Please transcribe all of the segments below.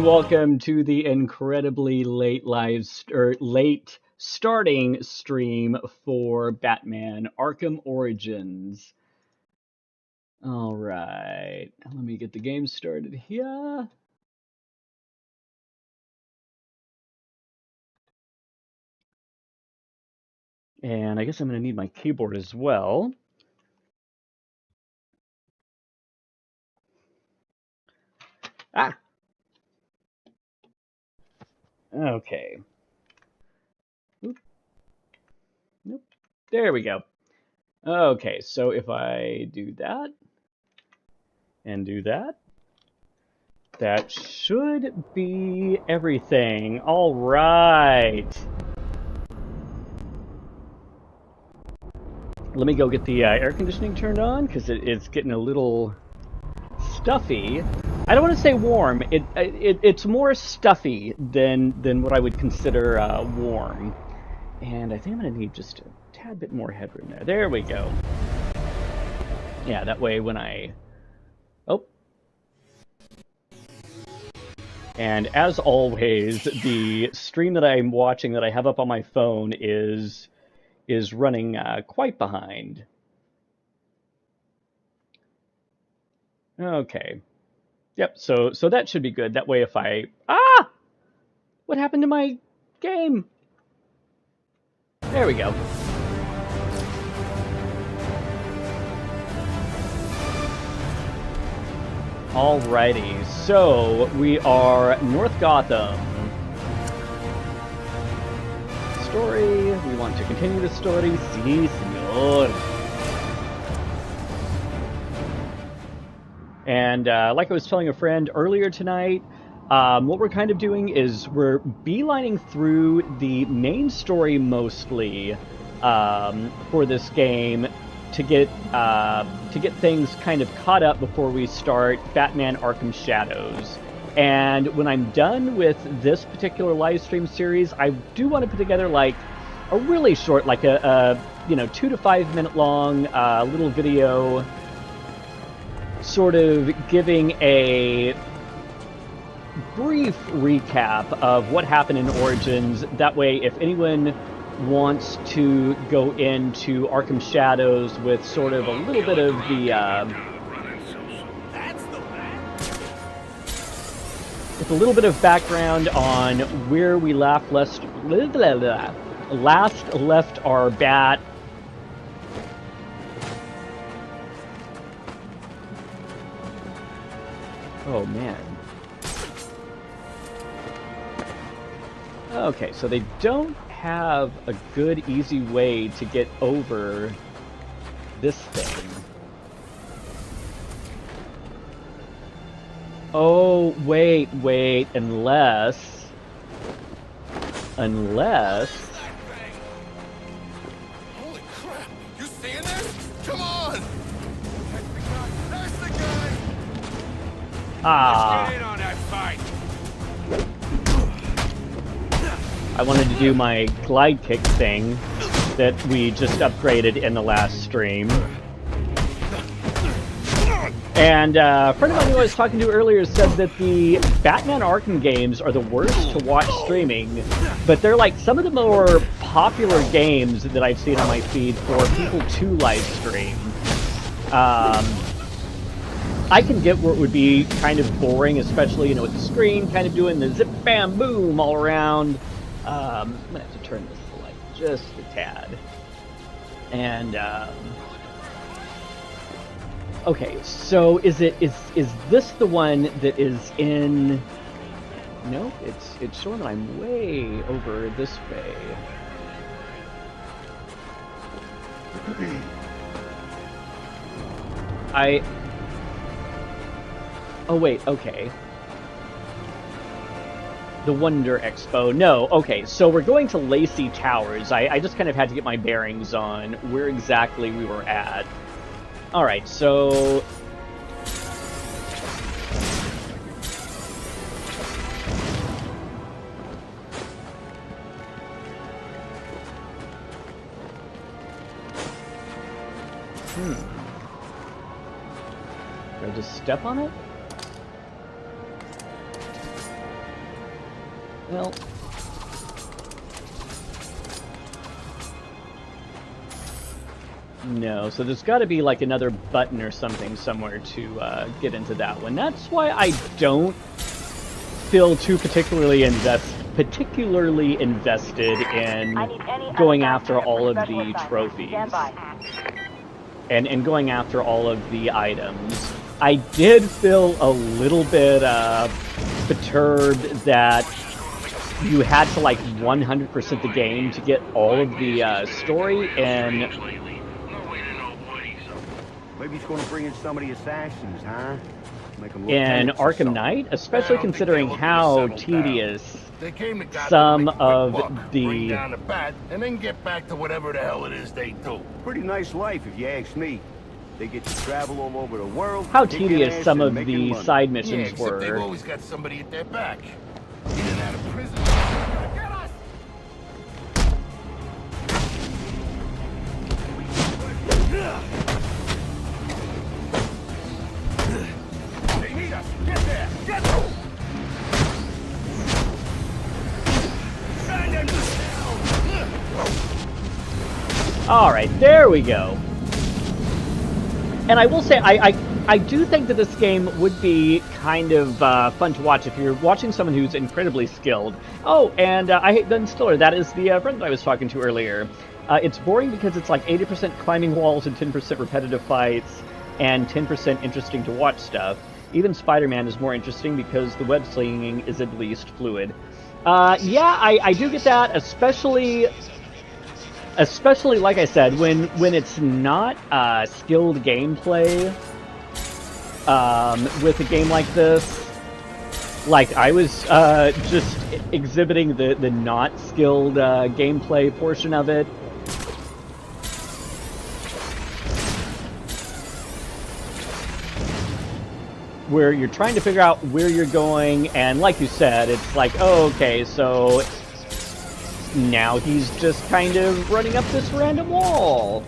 Welcome to the incredibly late late starting stream for Batman Arkham Origins. All right, let me get the game started here. And I guess I'm going to need my keyboard as well. Ah! Okay. Oop. Nope. There we go. Okay, so if I do that and do that, that should be everything. All right. Let me go get the air conditioning turned on because it's getting a little stuffy. I don't want to say warm. It's more stuffy than what I would consider warm. And I think I'm going to need just a tad bit more headroom there. There we go. Yeah, that way when I... Oh. And as always, the stream that I'm watching that I have up on my phone is running quite behind. Okay. Yep, so that should be good. That way if I... Ah! What happened to my game? There we go. Alrighty, so we are North Gotham. Story, we want to continue the story. Si, senor. And like I was telling a friend earlier tonight, what we're kind of doing is we're beelining through the main story mostly for this game to get things kind of caught up before we start Batman Arkham Shadows. And when I'm done with this particular live stream series, I do want to put together like a really short, like a 2 to 5 minute long little video, sort of giving a brief recap of what happened in Origins. That way, if anyone wants to go into Arkham Shadows with sort of a little bit of the with a little bit of background on where we last left our bat. Oh man. Okay, so they don't have a good, easy way to get over this thing. Oh, wait, unless... Holy crap! You seeing this? Come on! There's the guy! Ah. Let's get in on that fight! I wanted to do my glide kick thing that we just upgraded in the last stream. And a friend of mine who I was talking to earlier said that the Batman Arkham games are the worst to watch streaming, but they're like some of the more popular games that I've seen on my feed for people to live stream. I can get where it would be kind of boring, especially, with the screen kind of doing the zip, bam, boom all around. I'm gonna have to turn this light just a tad. And, okay, so is this the one that is in... No, it's showing that I'm way over this way. Oh wait, okay. The Wonder Expo. No, okay, so we're going to Lacey Towers. I just kind of had to get my bearings on where exactly we were at. Alright, so... Do I just step on it? Well... No, so there's got to be like another button or something somewhere to get into that one. That's why I don't feel too particularly invested in going after all of the trophies and going after all of the items. I did feel a little bit perturbed that you had to like 100% the game to get all of the story, and maybe he's going to bring in some of the assassins, huh? Make them look in Arkham Knight, especially considering how tedious some of bring the... down the bat and then get back to whatever the hell it is they do. Pretty nice life, if you ask me. They get to travel all over the world. How tedious some of the side missions Except were. they've always got somebody at their back. In and out of prison. Get us! They need us. Get there. Get them. Send them down. All right, there we go. And I will say, I do think that this game would be kind of fun to watch if you're watching someone who's incredibly skilled. Oh, and I hate Ben Stiller. That is the friend that I was talking to earlier. It's boring because it's like 80% climbing walls and 10% repetitive fights and 10% interesting to watch stuff. Even Spider-Man is more interesting because the web slinging is at least fluid. Yeah, I do get that, especially like I said, when it's not skilled gameplay with a game like this. Like I was just exhibiting the not skilled gameplay portion of it. Where you're trying to figure out where you're going, and like you said, it's like, oh, okay, so now he's just kind of running up this random wall.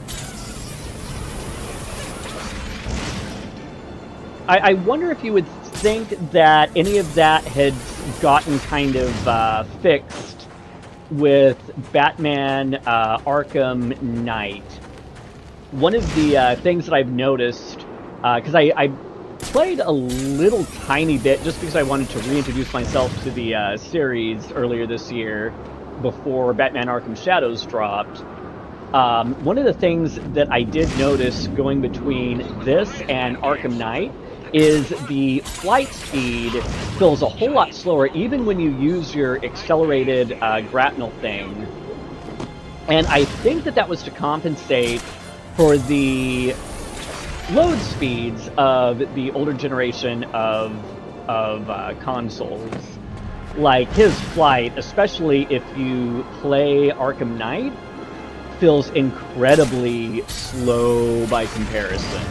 I wonder if you would think that any of that had gotten kind of fixed with Batman Arkham Knight. One of the things that I've noticed, because I played a little tiny bit just because I wanted to reintroduce myself to the series earlier this year before Batman Arkham Shadows dropped. One of the things that I did notice going between this and Arkham Knight is the flight speed feels a whole lot slower even when you use your accelerated grapnel thing. And I think that was to compensate for the load speeds of the older generation of consoles. Like, his flight, especially if you play Arkham Knight, feels incredibly slow by comparison.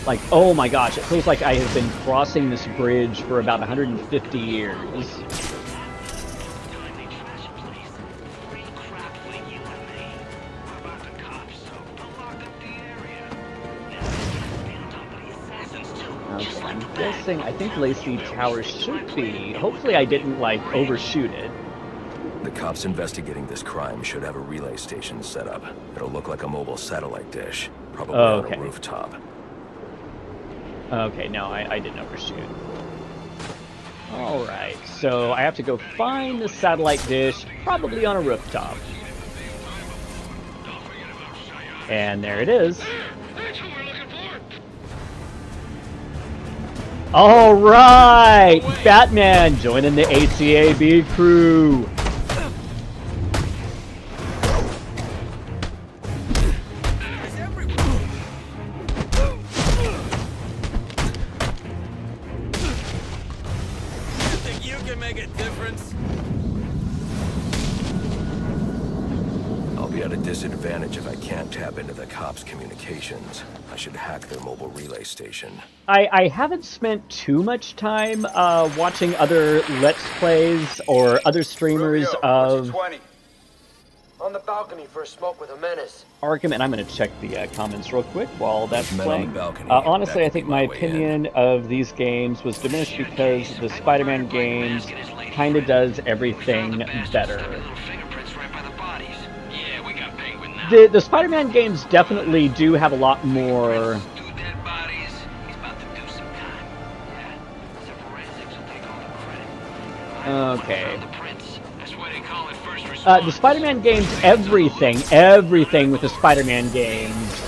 Like, oh my gosh, it feels like I have been crossing this bridge for about 150 years. Okay, I'm guessing, I think Lacey Tower should be. Hopefully I didn't, like, overshoot it. The cops investigating this crime should have a relay station set up. It'll look like a mobile satellite dish, probably on a rooftop. Okay, no, I didn't overshoot. Alright, so I have to go find the satellite dish, probably on a rooftop. And there it is. Alright! Batman joining the ACAB crew! Disadvantage if I can't tap into the cops' communications. I should hack their mobile relay station. I haven't spent too much time watching other Let's Plays or other streamers of... On the balcony for a smoke with a menace. Arkham, and I'm going to check the comments real quick while that's Men on the playing. balcony. Honestly, That I could think be my my way in. opinion of these games was diminished because the Spider-Man games kind of does everything better. The Spider-Man games definitely do have a lot more. Okay. The Spider-Man games, everything with the Spider-Man games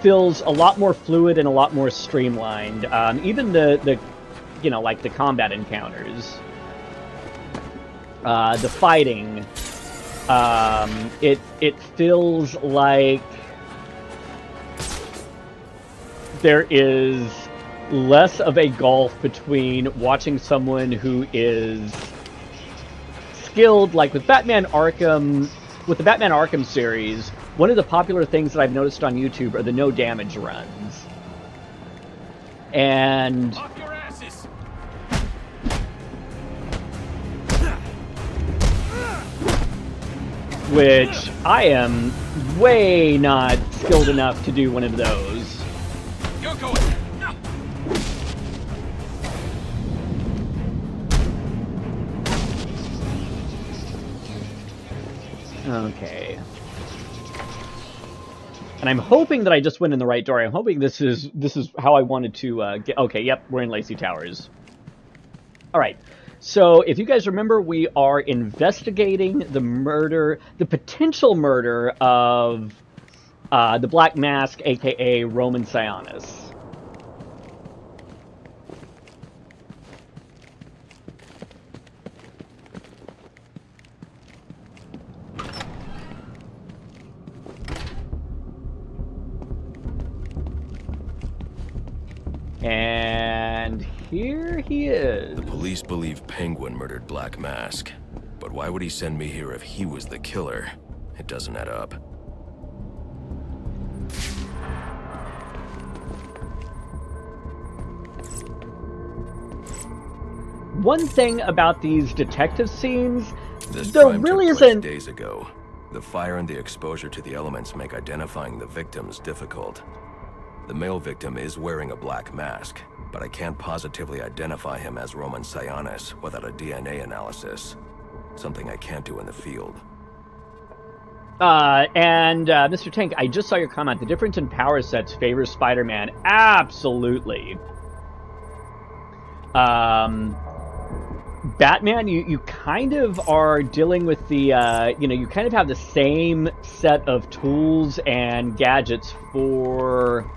feels a lot more fluid and a lot more streamlined. Even the like the combat encounters, the fighting, it feels like there is less of a gulf between watching someone who is skilled, like with Batman Arkham, with the Batman Arkham series. One of the popular things that I've noticed on YouTube are the no damage runs, and Off your asses. which I am way not skilled enough to do one of those. You're going. Okay. And I'm hoping that I just went in the right door. I'm hoping this is how I wanted to get. Okay, yep, we're in Lacey Towers. All right. So if you guys remember, we are investigating the potential murder of the Black Mask, aka Roman Sionis. And here he is. The police believe Penguin murdered Black Mask. But why would he send me here if he was the killer? It doesn't add up. One thing about these detective scenes, This there crime really took place isn't. days ago. The fire and the exposure to the elements make identifying the victims difficult. The male victim is wearing a black mask, but I can't positively identify him as Roman Sionis without a DNA analysis. Something I can't do in the field. Mr. Tank, I just saw your comment. The difference in power sets favors Spider-Man. Absolutely. Batman, you kind of are dealing with the, you kind of have the same set of tools and gadgets for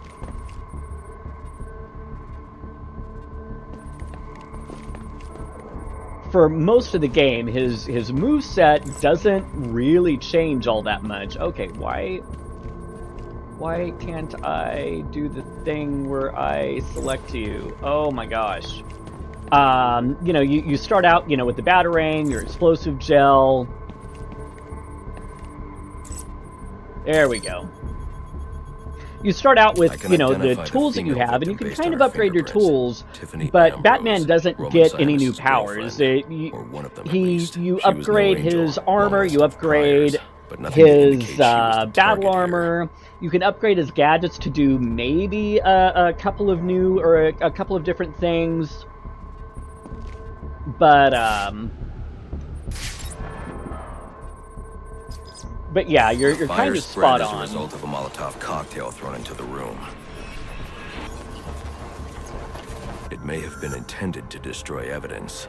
most of the game. His moveset doesn't really change all that much. Okay, why can't I do the thing where I select you? Oh my gosh. You start out, with the Batarang, your explosive gel. There we go. You start out with, the tools that you have, and you can kind of upgrade your tools, but Batman doesn't get any new powers. You upgrade his armor, you upgrade his battle armor. You can upgrade his gadgets to do maybe a couple of new, or a couple of different things. But yeah, you're kind of spot on. As a result of a Molotov cocktail thrown into the room. It may have been intended to destroy evidence.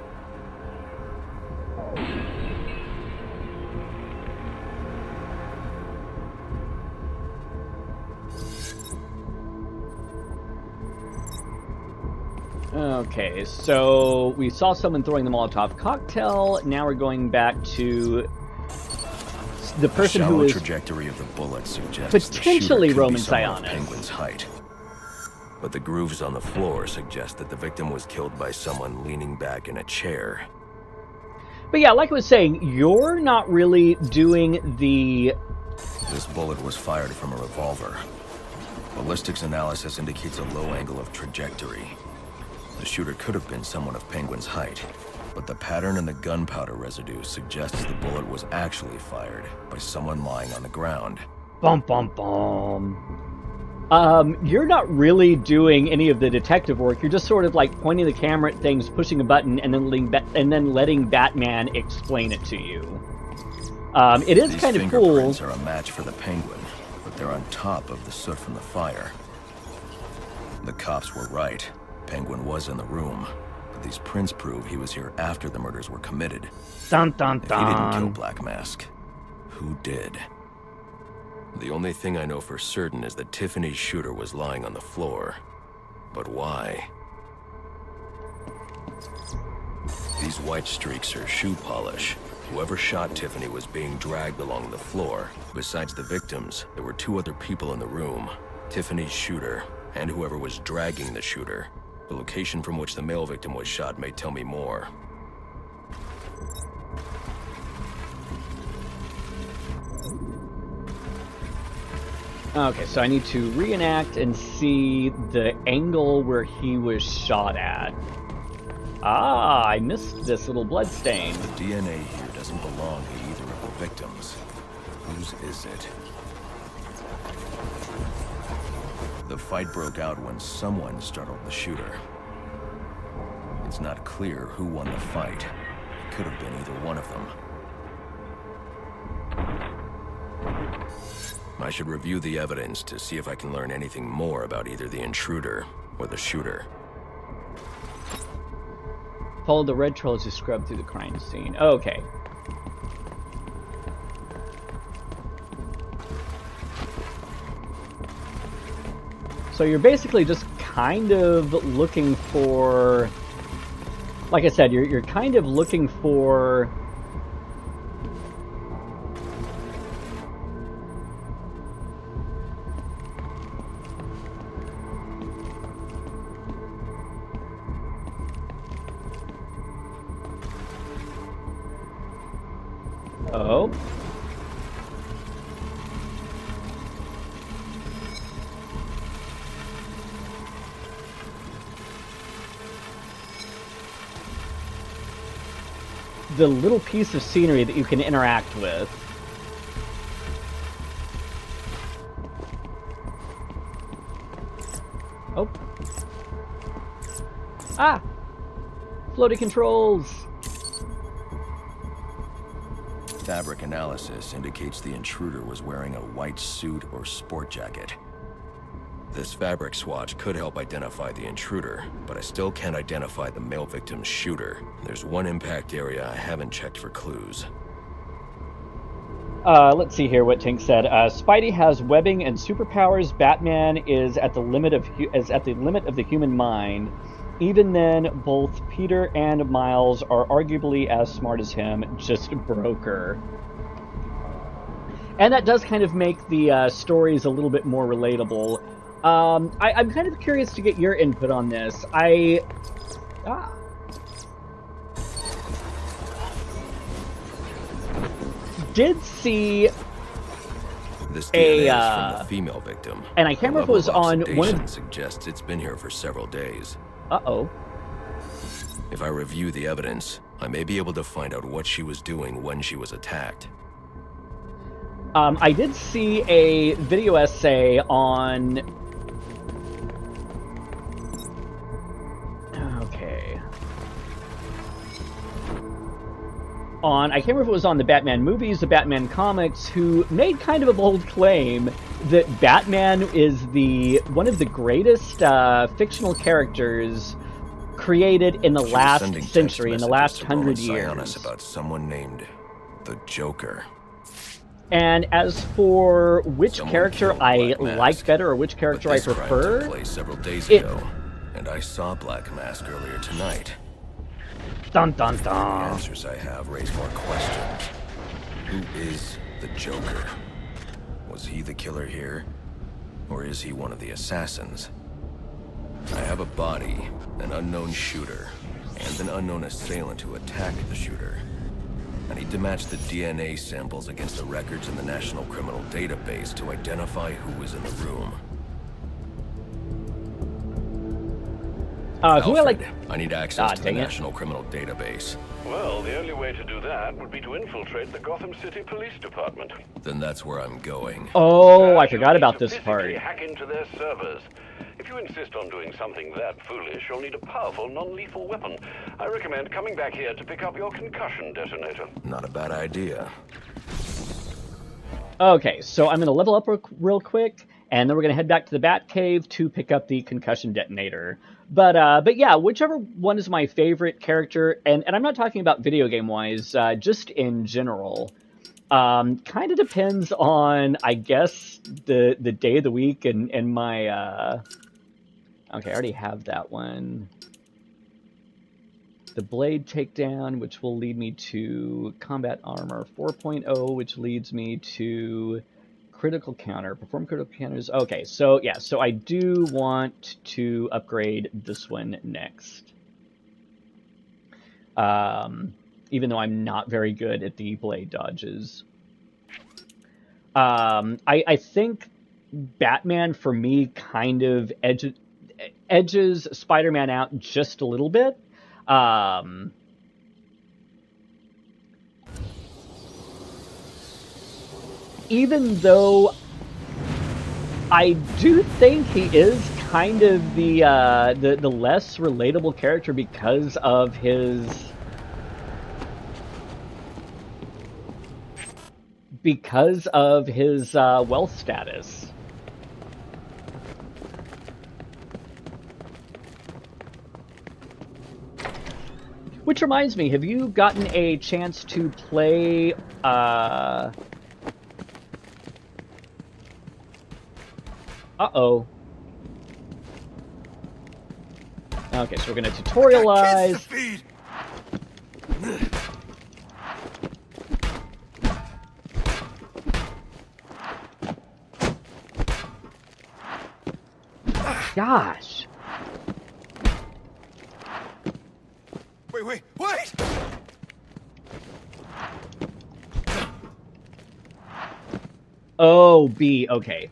Okay, so we saw someone throwing the Molotov cocktail. Now we're going back to the person who is trajectory of the bullet suggests potentially Roman Sionis. Sionis. Penguin's height. But the grooves on the floor suggest that the victim was killed by someone leaning back in a chair. But yeah, like I was saying, you're not really doing the... This bullet was fired from a revolver. Ballistics analysis indicates a low angle of trajectory. The shooter could have been someone of Penguin's height. but the pattern in the gunpowder residue suggests the bullet was actually fired by someone lying on the ground. Bum, bum, bum. You're not really doing any of the detective work. You're just sort of like pointing the camera at things, pushing a button, and then letting Batman explain it to you. It is kind of cool. These fingerprints are a match for the Penguin, but they're on top of the soot from the fire. The cops were right. Penguin was in the room, but these prints prove he was here after the murders were committed. Dun, dun, dun. If he didn't kill Black Mask, who did? The only thing I know for certain is that Tiffany's shooter was lying on the floor. But why? These white streaks are shoe polish. Whoever shot Tiffany was being dragged along the floor. Besides the victims, there were 2 other people in the room. Tiffany's shooter, and whoever was dragging the shooter. The location from which the male victim was shot may tell me more. Okay, so I need to reenact and see the angle where he was shot at. Ah, I missed this little blood stain. The DNA here doesn't belong to either of the victims. Whose is it? The fight broke out when someone startled the shooter. It's not clear who won the fight. It could have been either one of them. I should review the evidence to see if I can learn anything more about either the intruder or the shooter. Follow the red trail as you scrub through the crime scene. Okay. So you're basically just kind of looking for... Like I said, you're kind of looking for... Oh. The little piece of scenery that you can interact with. Oh. Ah! Floaty controls! Fabric analysis indicates the intruder was wearing a white suit or sport jacket. This fabric swatch could help identify the intruder, but I still can't identify the male victim's shooter. There's one impact area I haven't checked for clues. Let's see here what Tink said. Spidey has webbing and superpowers. Batman is at the limit of the human mind. Even then, both Peter and Miles are arguably as smart as him, just broker. And that does kind of make the stories a little bit more relatable. I'm kind of curious to get your input on this. Did see this DNA is from the female victim, and I can't remember if it was on one of... suggests it's been here for several days. Uh-oh. If I review the evidence, I may be able to find out what she was doing when she was attacked. I did see a video essay on... Okay. I can't remember if it was on the Batman movies, the Batman comics, who made kind of a bold claim that Batman is one of the greatest fictional characters created in the last century, in the last 100 years. About someone named the Joker. And as for which character I like better or which character I prefer, took place several days ago, and I saw Black Mask earlier tonight. Dun dun dun. The answers I have raise more questions. Who is the Joker? Was he the killer here? Or is he one of the assassins? I have a body, an unknown shooter, and an unknown assailant who attacked the shooter. I need to match the DNA samples against the records in the National Criminal Database to identify who was in the room. Who I like... I need access to the dang it. National Criminal Database. Well, the only way to do that would be to infiltrate the Gotham City Police Department. Then that's where I'm going. Oh, I forgot You'll about need to this part. physically hack into their servers. If you insist on doing something that foolish, you'll need a powerful, non-lethal weapon. I recommend coming back here to pick up your concussion detonator. Not a bad idea. Okay, so I'm going to level up real quick, and then we're going to head back to the Batcave to pick up the concussion detonator. But yeah, whichever one is my favorite character, and I'm not talking about video game-wise, just in general, kind of depends on, I guess, the day of the week and my... Okay, I already have that one. The Blade Takedown, which will lead me to Combat Armor 4.0, which leads me to Critical Counter. Perform critical counters. Okay, so yeah, so I do want to upgrade this one next. Even though I'm not very good at the blade dodges. I think Batman, for me, kind of edges Spider-Man out just a little bit. Even though I do think he is kind of the less relatable character because of his wealth status. Which reminds me, have you gotten a chance to play, Uh-oh. Okay, so we're gonna tutorialize. Gosh. Wait! Oh, B, okay.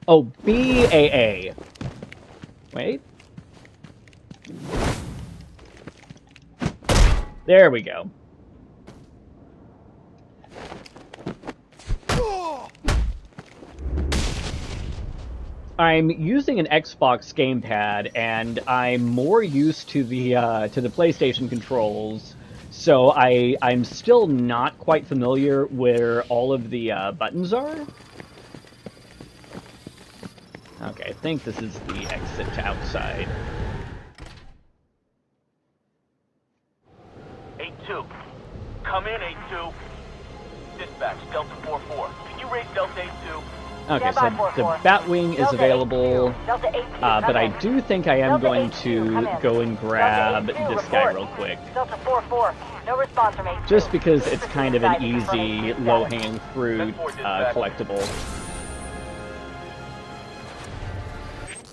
Oh, BAA. Wait. There we go. I'm using an Xbox gamepad, and I'm more used to the PlayStation controls, so I'm still not quite familiar where all of the buttons are. Okay, I think this is the exit to outside. 8-2. Come in, 8-2. Dispatch, Delta 4-4. Can you raise Delta 8-2? Okay, so the Batwing is available, but I do think I am going to go and grab this guy real quick. Delta 4-4. No response from 8-2. Just because it's kind of an easy, low-hanging fruit collectible.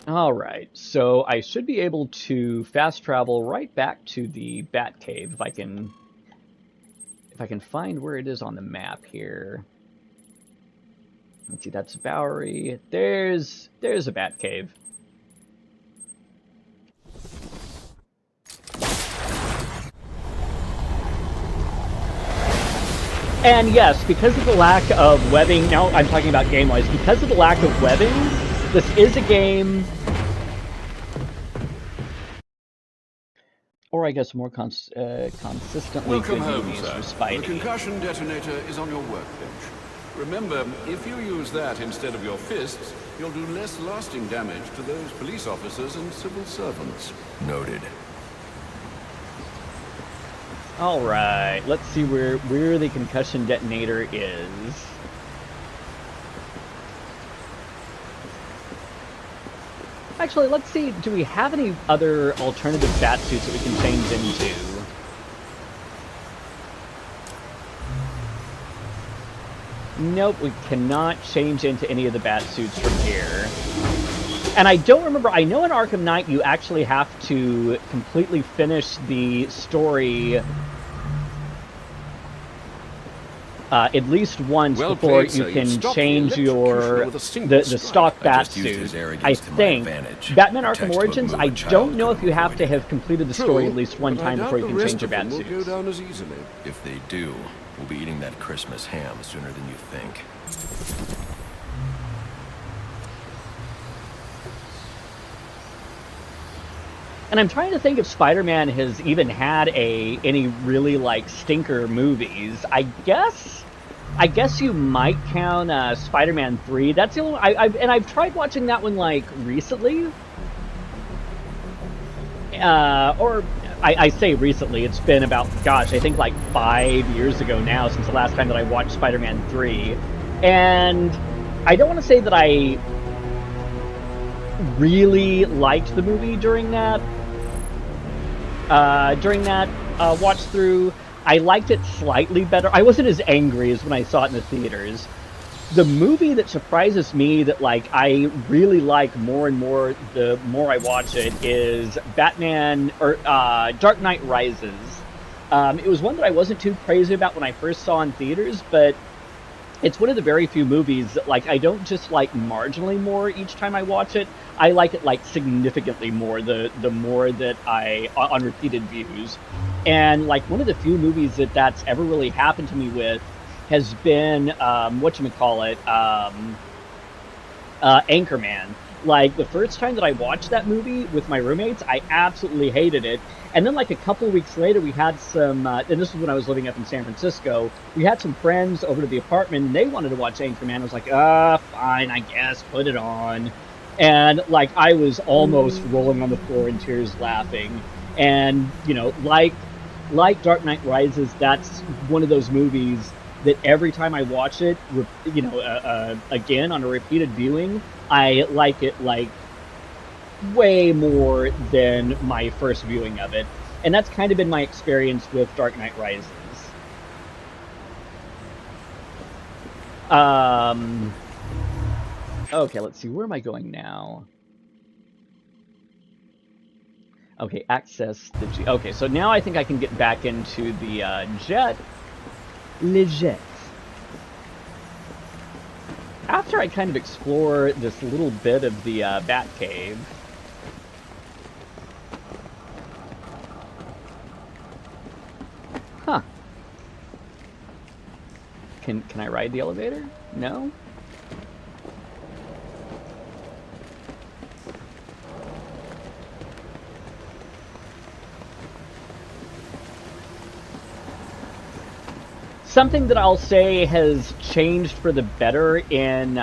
Alright, so I should be able to fast travel right back to the Batcave if I can find where it is on the map here. Let's see, that's Bowery. There's a Batcave. And yes, because of the lack of webbing, now I'm talking about game-wise, because of the lack of webbing, this is a game, or I guess more consistently Welcome good home, movies sir. for Spidey. The concussion detonator is on your workbench. Remember, if you use that instead of your fists, you'll do less lasting damage to those police officers and civil servants. Noted. Alright, let's see where the concussion detonator is. Actually, let's see, do we have any other alternative bat suits that we can change into? Nope, we cannot change into any of the bat suits from here. And I don't remember, I know in Arkham Knight you actually have to completely finish the story at least once Well before played, you sir. can You've stopped change the your electrocutioner with a single the strike. stock I bat just used his suit. arrogance I to my think advantage. Batman A Arkham textbook Origins. move I a don't child know could if you have to avoided. have completed the True, story at least one but I time doubt before you the can rest change your of them bat will go suits. down as easily. If they do, we'll be eating that Christmas ham sooner than you think. And I'm trying to think if Spider-Man has even had any really like stinker movies. I guess you might count Spider-Man 3. That's the only I've tried watching that one like recently. Or I say recently. It's been about, gosh, I think like 5 years ago now since the last time that I watched Spider-Man 3. And I don't want to say that I really liked the movie during that watch through. I liked it slightly better. I wasn't as angry as when I saw it in the theaters. The movie that surprises me that like I really like more and more the more I watch it is Batman or Dark Knight Rises. It was one that I wasn't too crazy about when I first saw in theaters, but it's one of the very few movies that like I don't just like marginally more each time I watch it. I like it like significantly more the more that I on repeated views. And like one of the few movies that that's ever really happened to me with has been Anchorman. Like the first time that I watched that movie with my roommates, I absolutely hated it. And then like a couple weeks later, we had some, and this was when I was living up in San Francisco, we had some friends over to the apartment and they wanted to watch Anchorman. I was like, fine, I guess, put it on. And like I was almost rolling on the floor in tears laughing. And, you know, like Dark Knight Rises, that's one of those movies that every time I watch it, you know, again on a repeated viewing, I like it like way more than my first viewing of it. And that's kind of been my experience with Dark Knight Rises. Okay, let's see, where am I going now? Okay, access the G. Okay, so now I think I can get back into the jet. Le jet. After I kind of explore this little bit of the Bat Cave. Huh. Can I ride the elevator? No? Something that I'll say has changed for the better in the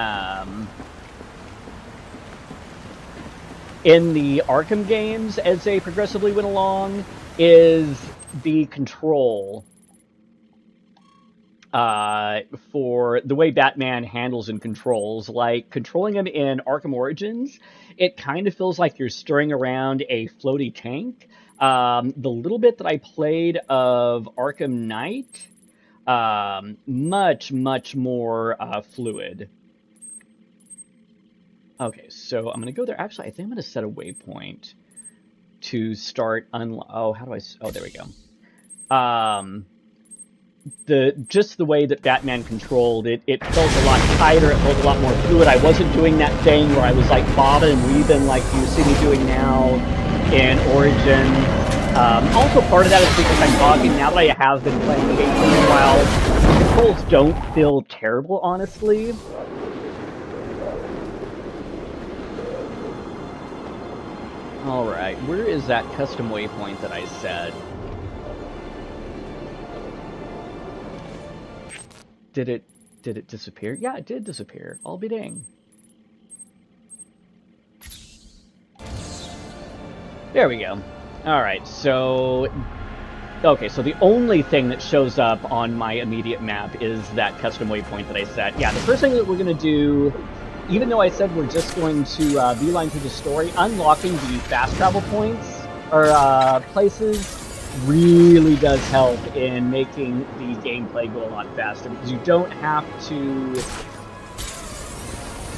Arkham games as they progressively went along is the control for the way Batman handles and controls. Like, controlling him in Arkham Origins, it kind of feels like you're stirring around a floaty tank. The little bit that I played of Arkham Knight, much more fluid. Okay, so I'm going to go there. Actually, I think I'm going to set a waypoint to start oh, how do I... Oh, there we go. Just the way that Batman controlled it, it felt a lot tighter, it felt a lot more fluid. I wasn't doing that thing where I was like bobbing and weaving like you see me doing now in Origins. Also, part of that is because I'm talking. Now that I have been playing the game for a while, the controls don't feel terrible, honestly. Alright, where is that custom waypoint that I set? Did it disappear? Yeah, it did disappear. I'll be dang. There we go. Alright, so... Okay, so the only thing that shows up on my immediate map is that custom waypoint that I set. Yeah, the first thing that we're going to do, even though I said we're just going to beeline through the story, unlocking the fast travel points, or places, really does help in making the gameplay go a lot faster, because you don't have to...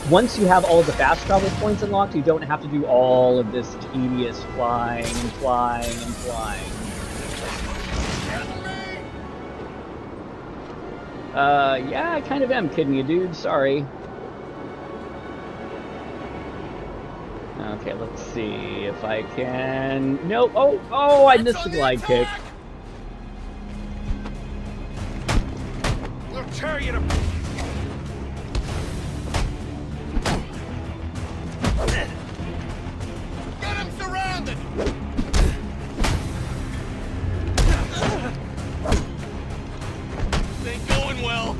Once you have all of the fast travel points unlocked, you don't have to do all of this tedious flying and flying and flying. Yeah, I kind of am kidding you, dude. Sorry. Okay, let's see if I can... Nope. Oh, I missed the glide kick. We'll tear you to... Get him surrounded! This ain't going well.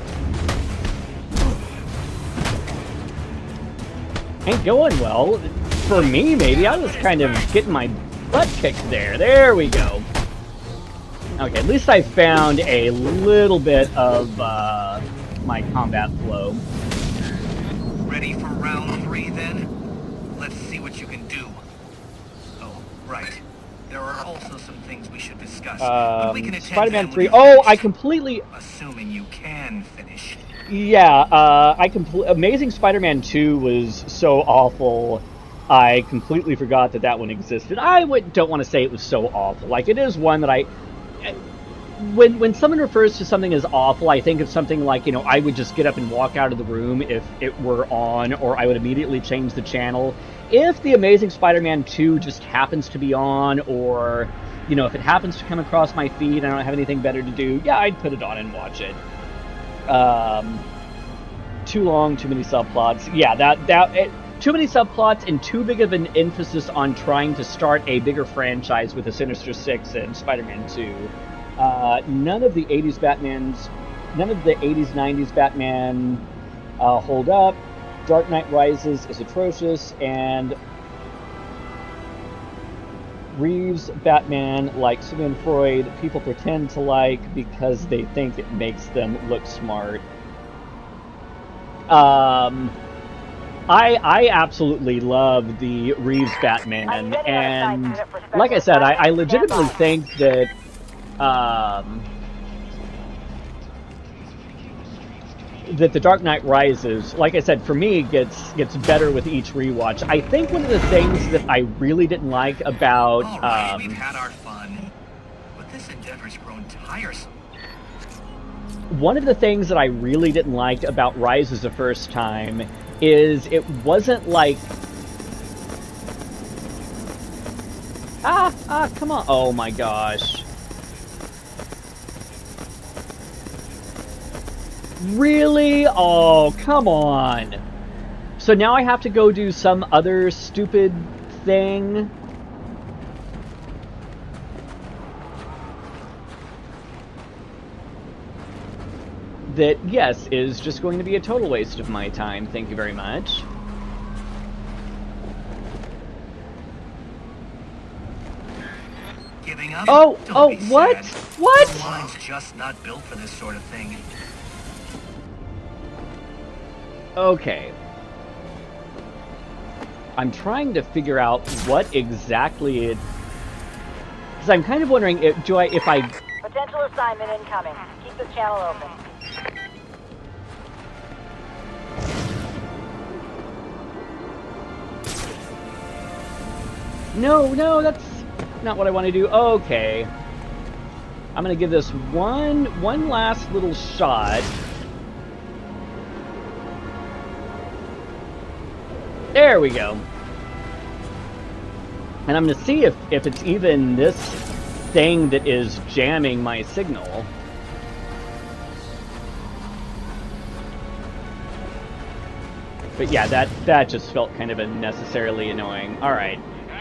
Ain't going well. For me, maybe. I was kind of getting my butt kicked there. There we go. Okay, at least I found a little bit of my combat flow. Ready for round 3 then? Let's see what you can do. Oh, right. There are also some things we should discuss. But we can attend Spider-Man to 3. when you're Oh, finished. I completely... Assuming you can finish. Yeah, Amazing Spider-Man 2 was so awful, I completely forgot that one existed. I don't want to say it was so awful. Like, it is one that when someone refers to something as awful, I think of something like, you know, I would just get up and walk out of the room if it were on, or I would immediately change the channel. If the Amazing Spider-Man 2 just happens to be on, or, you know, if it happens to come across my feed and I don't have anything better to do, yeah, I'd put it on and watch it. Too long, too many subplots. Yeah, too many subplots and too big of an emphasis on trying to start a bigger franchise with the Sinister Six and Spider-Man 2. None of the 80s 90s Batman hold up. Dark Knight Rises is atrocious, and Reeves' Batman, like Sigmund Freud, people pretend to like because they think it makes them look smart. I absolutely love the Reeves Batman, and like I said, I legitimately think that that the Dark Knight Rises, like I said, for me, gets better with each rewatch. I think one of the things that I really didn't like about All right, we've had our fun, but this endeavor's grown tiresome. One of the things that I really didn't like about Rises the first time is it wasn't like... come on. Oh my gosh. Really? Oh, come on. So now I have to go do some other stupid thing? That, yes, is just going to be a total waste of my time. Thank you very much. Giving up? Oh, Don't be what? sad. What? The line's just not built for this sort of thing. Okay. I'm trying to figure out what exactly it... Because I'm kind of wondering, if I... Potential assignment incoming. Keep this channel open. No, that's not what I want to do. Okay. I'm going to give this one last little shot. There we go. And I'm going to see if it's even this thing that is jamming my signal. But yeah, that just felt kind of unnecessarily annoying. Alright.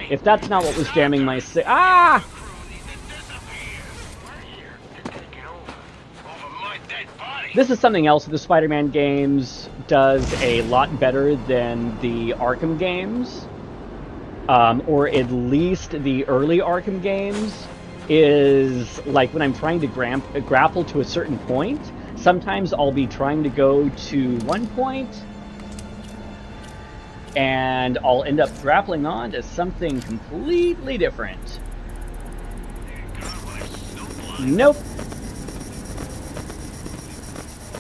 If that's not what was jamming my Ah! This is something else that the Spider-Man games does a lot better than the Arkham games. Or at least the early Arkham games. Is like when I'm trying to grapple to a certain point, sometimes I'll be trying to go to one point and I'll end up grappling on to something completely different. Nope.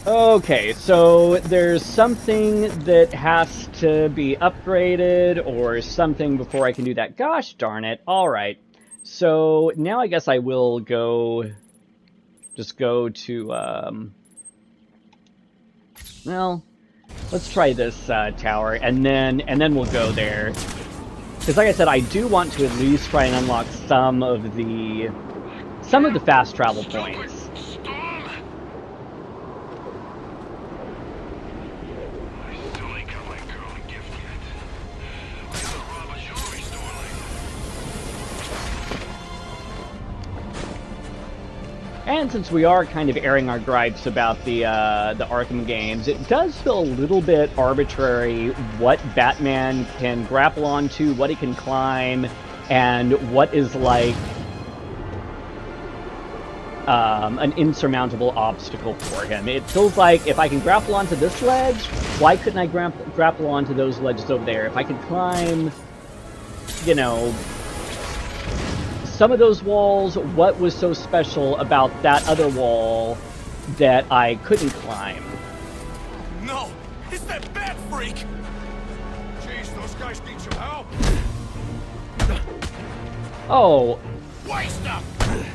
Okay, so there's something that has to be upgraded or something before I can do that. Gosh darn it. Alright. So now I guess I will just go to Well, let's try this tower, and then we'll go there. Because, like I said, I do want to at least try and unlock some of the fast travel points. And since we are kind of airing our gripes about the Arkham games, it does feel a little bit arbitrary what Batman can grapple onto, what he can climb, and what is like an insurmountable obstacle for him. It feels like if I can grapple onto this ledge, why couldn't I grapple onto those ledges over there? If I could climb, you know, some of those walls, what was so special about that other wall that I couldn't climb? No! It's that bat freak! Jeez, those guys need some help! Oh. Waste up! Hit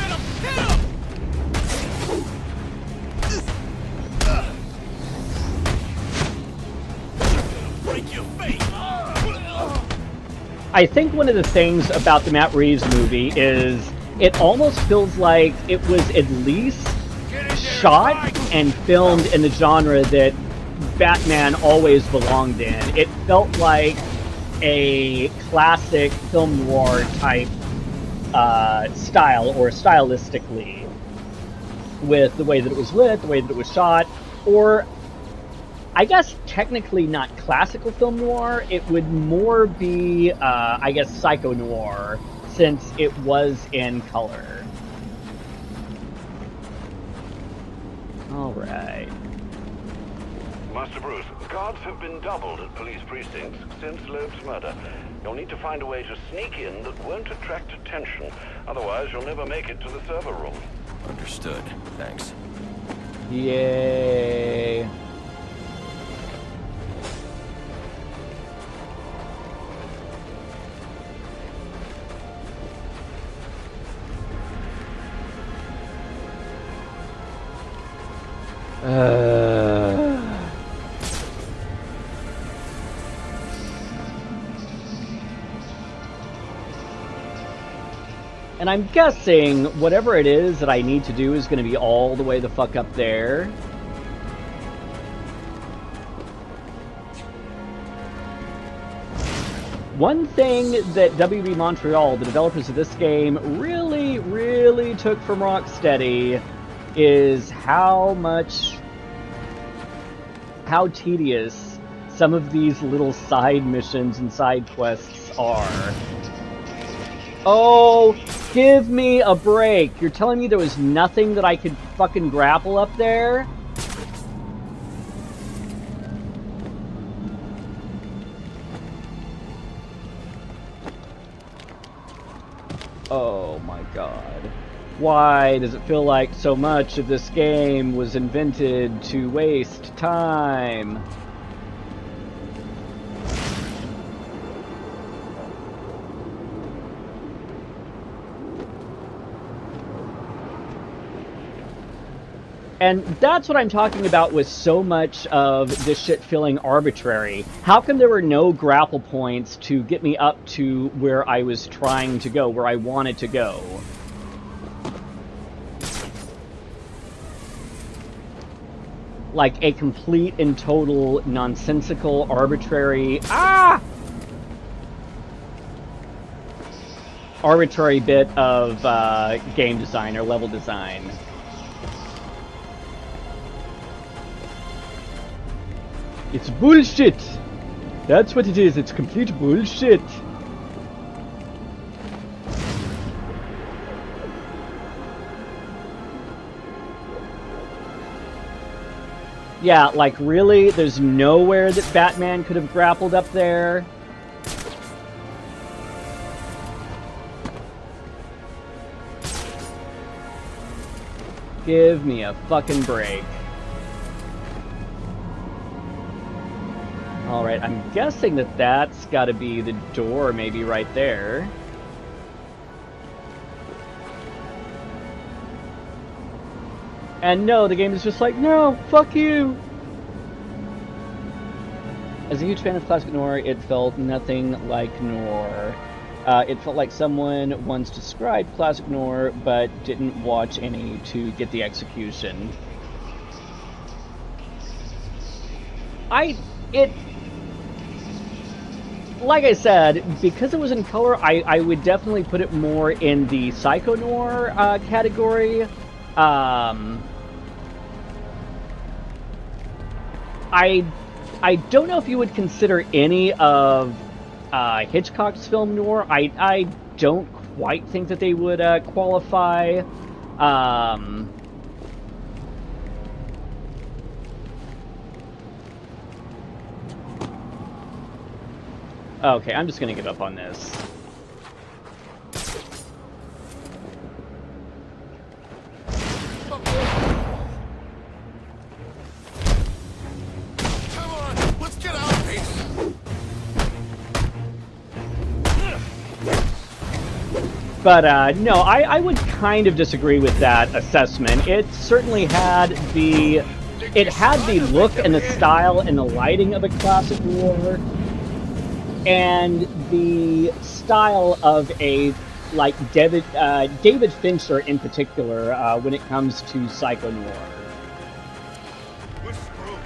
him! Hit him! Break your face! I think one of the things about the Matt Reeves movie is it almost feels like it was at least shot and filmed in the genre that Batman always belonged in. It felt like a classic film noir type style, or stylistically, with the way that it was lit, the way that it was shot, or I guess technically not classical film noir, it would more be, I guess, psycho noir, since it was in color. Alright. Master Bruce, guards have been doubled at police precincts since Loeb's murder. You'll need to find a way to sneak in that won't attract attention. Otherwise, you'll never make it to the server room. Understood. Thanks. Yay. And I'm guessing whatever it is that I need to do is going to be all the way the fuck up there. One thing that WB Montreal, the developers of this game, really took from Rocksteady is how tedious some of these little side missions and side quests are. Oh, give me a break. You're telling me there was nothing that I could fucking grapple up there? Oh my god. Why does it feel like so much of this game was invented to waste time? And that's what I'm talking about with so much of this shit feeling arbitrary. How come there were no grapple points to get me up to where I was trying to go, where I wanted to go? Like a complete and total nonsensical, arbitrary... arbitrary bit of game design or level design. It's bullshit! That's what it is, it's complete bullshit! Yeah, like really? There's nowhere that Batman could have grappled up there? Give me a fucking break. Alright, I'm guessing that that's gotta be the door maybe right there. And no, the game is just like, no, fuck you! As a huge fan of classic noir, it felt nothing like noir. It felt like someone once described classic noir, but didn't watch any to get the execution. Like I said, because it was in color, I would definitely put it more in the psycho-noir category. I don't know if you would consider any of Hitchcock's film noir. I don't quite think that they would qualify. Okay, I'm just gonna give up on this. Come on, let's get out of here. But no, I would kind of disagree with that assessment. It certainly had the look and the style and the lighting of a classic noir, and the style of a David Fincher in particular when it comes to psycho noir. We're screwed.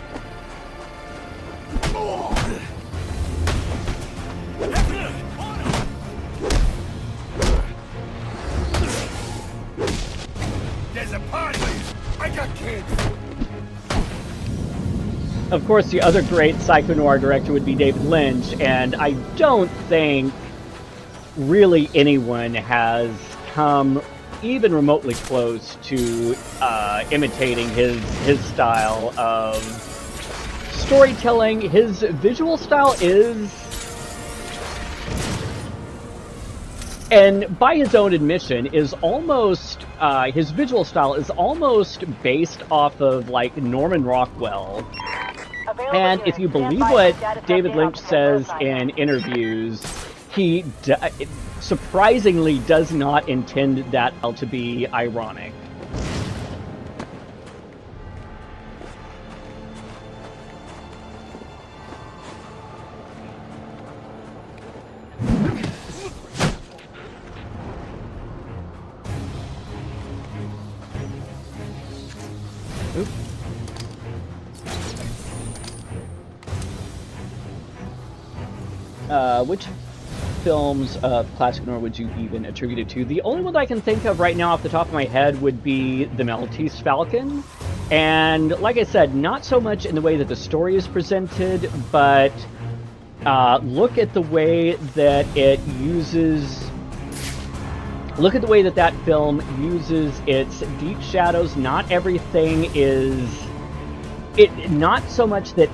There's a party. I got kids. Of course, the other great psycho-noir director would be David Lynch, and I don't think really anyone has come even remotely close to imitating his style of storytelling. His visual style is, and by his own admission, is almost, his visual style is almost based off of, like, Norman Rockwell. And if you believe what David Lynch says in interviews, he surprisingly does not intend that to be ironic. Oops. Which films of classic noir would you even attribute it to? The only one that I can think of right now off the top of my head would be The Maltese Falcon. And like I said, not so much in the way that the story is presented, but look at the way that it uses... Look at the way that that film uses its deep shadows. Not everything is... Not so much that...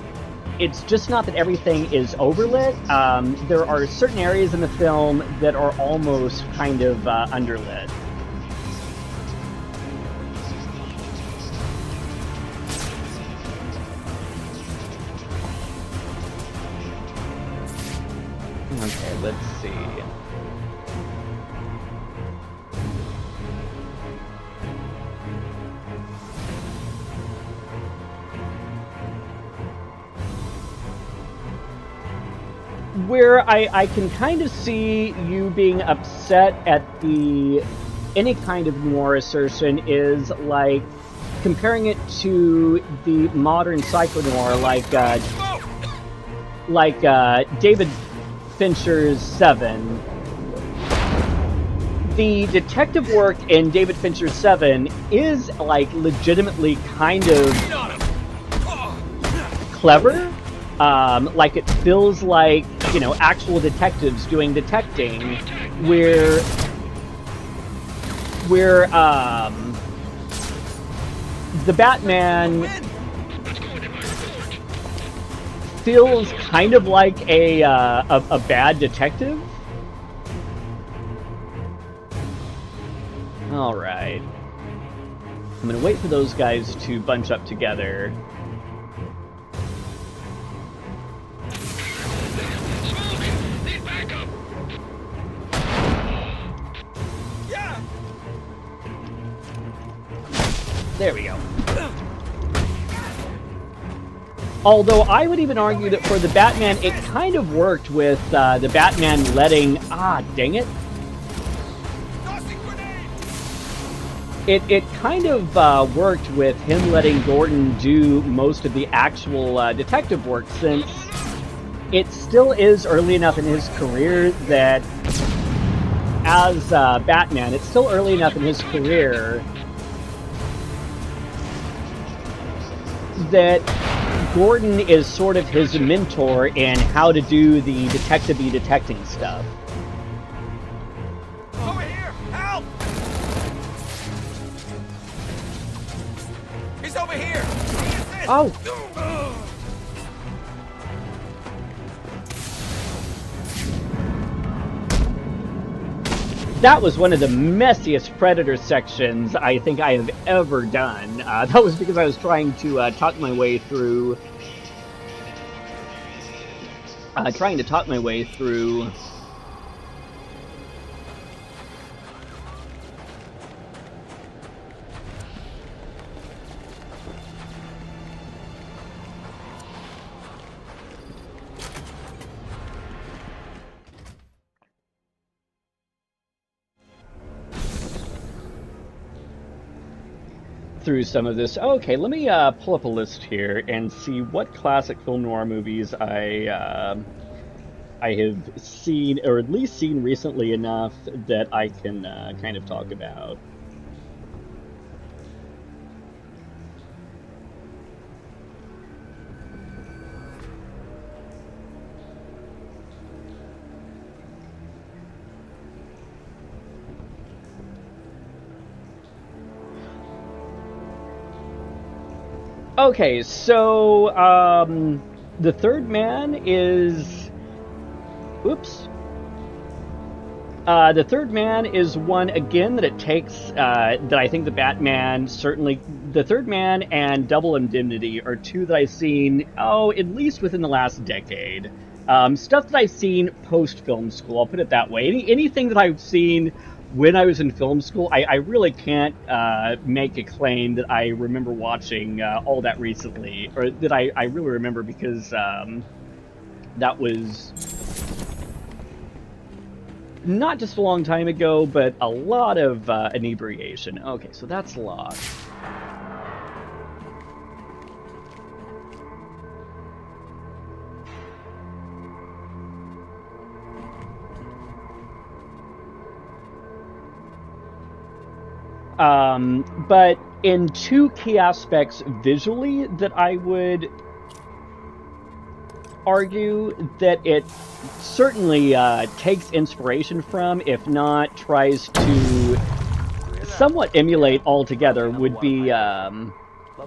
It's just not that everything is overlit. There are certain areas in the film that are almost kind of underlit. Okay, let's see. Where I can kind of see you being upset at any kind of noir assertion is like comparing it to the modern psycho-noir, like David Fincher's Seven. The detective work in David Fincher's Seven is like legitimately kind of clever. Like it feels like, you know, actual detectives doing detecting, where the Batman feels kind of like a bad detective. All right, I'm gonna wait for those guys to bunch up together. There we go. Although I would even argue that for the Batman, it kind of worked with the Batman letting... Ah, dang it. It kind of worked with him letting Gordon do most of the actual detective work, since it still is early enough in his career that, as Batman, it's still early enough in his career that Gordon is sort of his mentor in how to do the detective-y detecting stuff. Over here! Help! He's over here! Oh! That was one of the messiest Predator sections I think I have ever done. That was because I was trying to talk my way through... through some of this. Okay, let me pull up a list here and see what classic film noir movies I have seen, or at least seen recently enough that I can kind of talk about. Okay, so The Third Man is... Oops. The Third Man is one, again, that it takes, that I think the Batman certainly... The Third Man and Double Indemnity are two that I've seen, at least within the last decade. Stuff that I've seen post-film school, I'll put it that way. Anything that I've seen when I was in film school, I really can't make a claim that I remember watching all that recently, or that I really remember, because that was not just a long time ago, but a lot of inebriation. Okay, so that's lost. But in two key aspects visually that I would argue that it certainly takes inspiration from, if not tries to somewhat emulate altogether, would be Love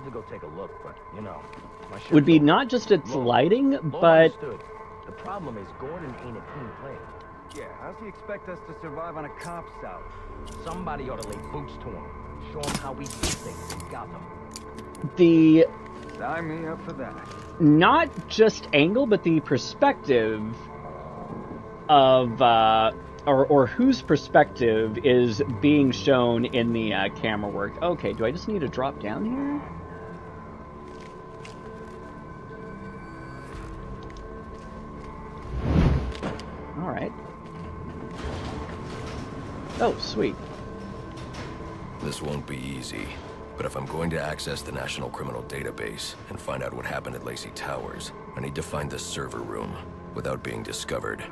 to go take a look, but you know, would be not just its lighting, but the problem is Gordon ain't a team player. Yeah, how's he expect us to survive on a cop's salary? Somebody ought to lay boots to him. Show him how we do things in Gotham. the Sign me up for that. not just angle, but the perspective of or whose perspective is being shown in the camera work. Okay, do I just need to drop down here? All right. Oh, sweet. This won't be easy, but if I'm going to access the National Criminal Database and find out what happened at Lacey Towers, I need to find the server room without being discovered.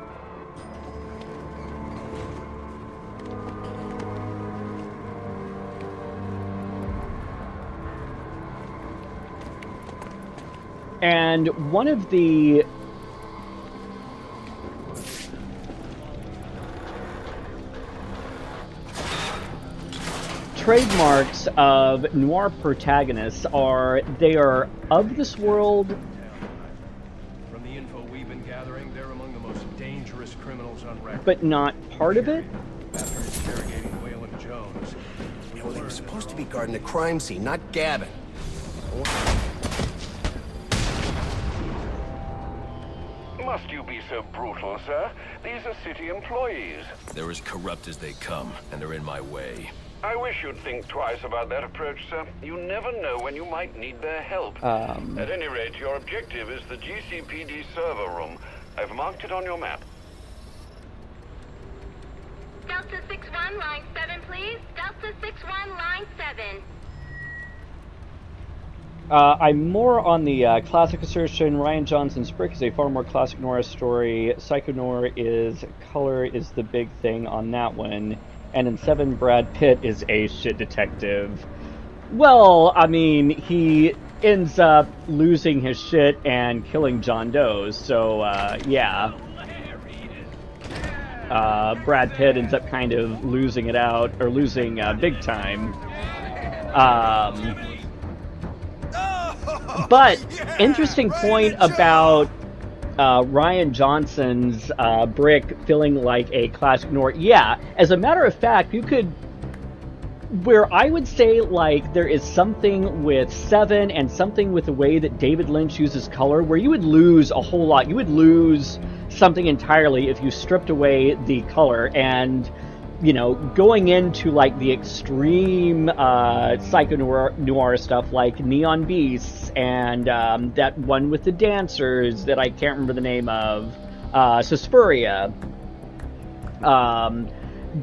And one of the trademarks of noir protagonists are they are of this world. From the info we've been gathering, they're among the most dangerous criminals on record. But not part of it? After interrogating Waylon Jones, they were supposed to be guarding the crime scene, not Gavin. Must you be so brutal, sir? These are city employees. They're as corrupt as they come, and they're in my way. I wish you'd think twice about that approach, sir. You never know when you might need their help. At any rate, your objective is the GCPD server room. I've marked it on your map. Delta 6-1, line 7, please. Delta 6-1, line 7. I'm more on the classic assertion. Rian Johnson's Brick is a far more classic noir story. Psycho noir is color is the big thing on that one. And in 7, Brad Pitt is a shit detective. Well, I mean, he ends up losing his shit and killing John Doe's, so, yeah. Brad Pitt ends up kind of losing it out, or losing big time. But, interesting point about Rian Johnson's Brick feeling like a classic noir. Yeah, as a matter of fact, you could... Where I would say, like, there is something with 7 and something with the way that David Lynch uses color, where you would lose a whole lot. You would lose something entirely if you stripped away the color. And, you know, going into, like, the extreme psycho-noir stuff, like Neon Beasts, and that one with the dancers that I can't remember the name of, Suspiria,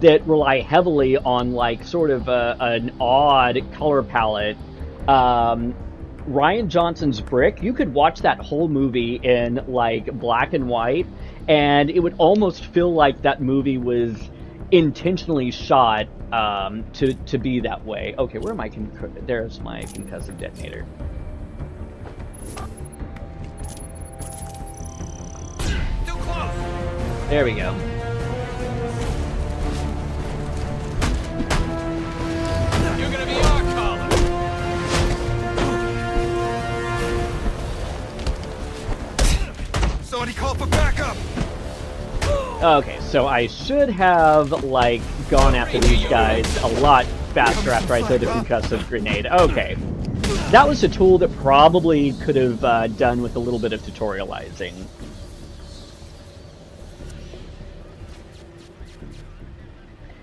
that rely heavily on, like, sort of an odd color palette. Rian Johnson's Brick, you could watch that whole movie in, like, black and white, and it would almost feel like that movie was intentionally shot to be that way. Okay, where am I? There's my concussive detonator. Too close. There we go. You're gonna be our caller. Somebody call for backup. Okay, so I should have, like, gone after these guys a lot faster after I threw the concussive grenade. Okay. That was a tool that probably could have done with a little bit of tutorializing.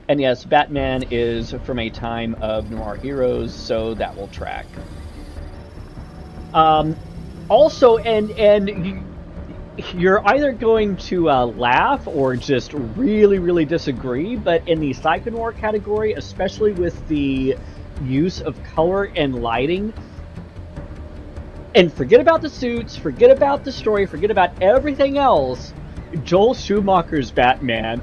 And yes, Batman is from a time of noir heroes, so that will track. Also, you're either going to laugh or just really, really disagree, but in the psycho-noir category, especially with the use of color and lighting, and forget about the suits, forget about the story, forget about everything else, Joel Schumacher's Batman,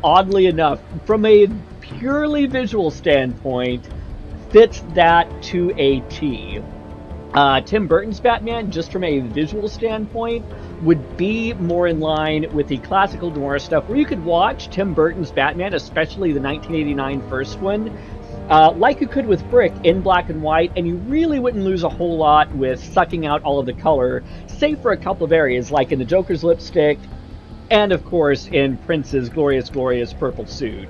oddly enough, from a purely visual standpoint, fits that to a T. Tim Burton's Batman, just from a visual standpoint, would be more in line with the classical noir stuff, where you could watch Tim Burton's Batman, especially the 1989 first one, like you could with Brick, in black and white, and you really wouldn't lose a whole lot with sucking out all of the color, save for a couple of areas, like in the Joker's lipstick, and of course in Prince's glorious, glorious purple suit.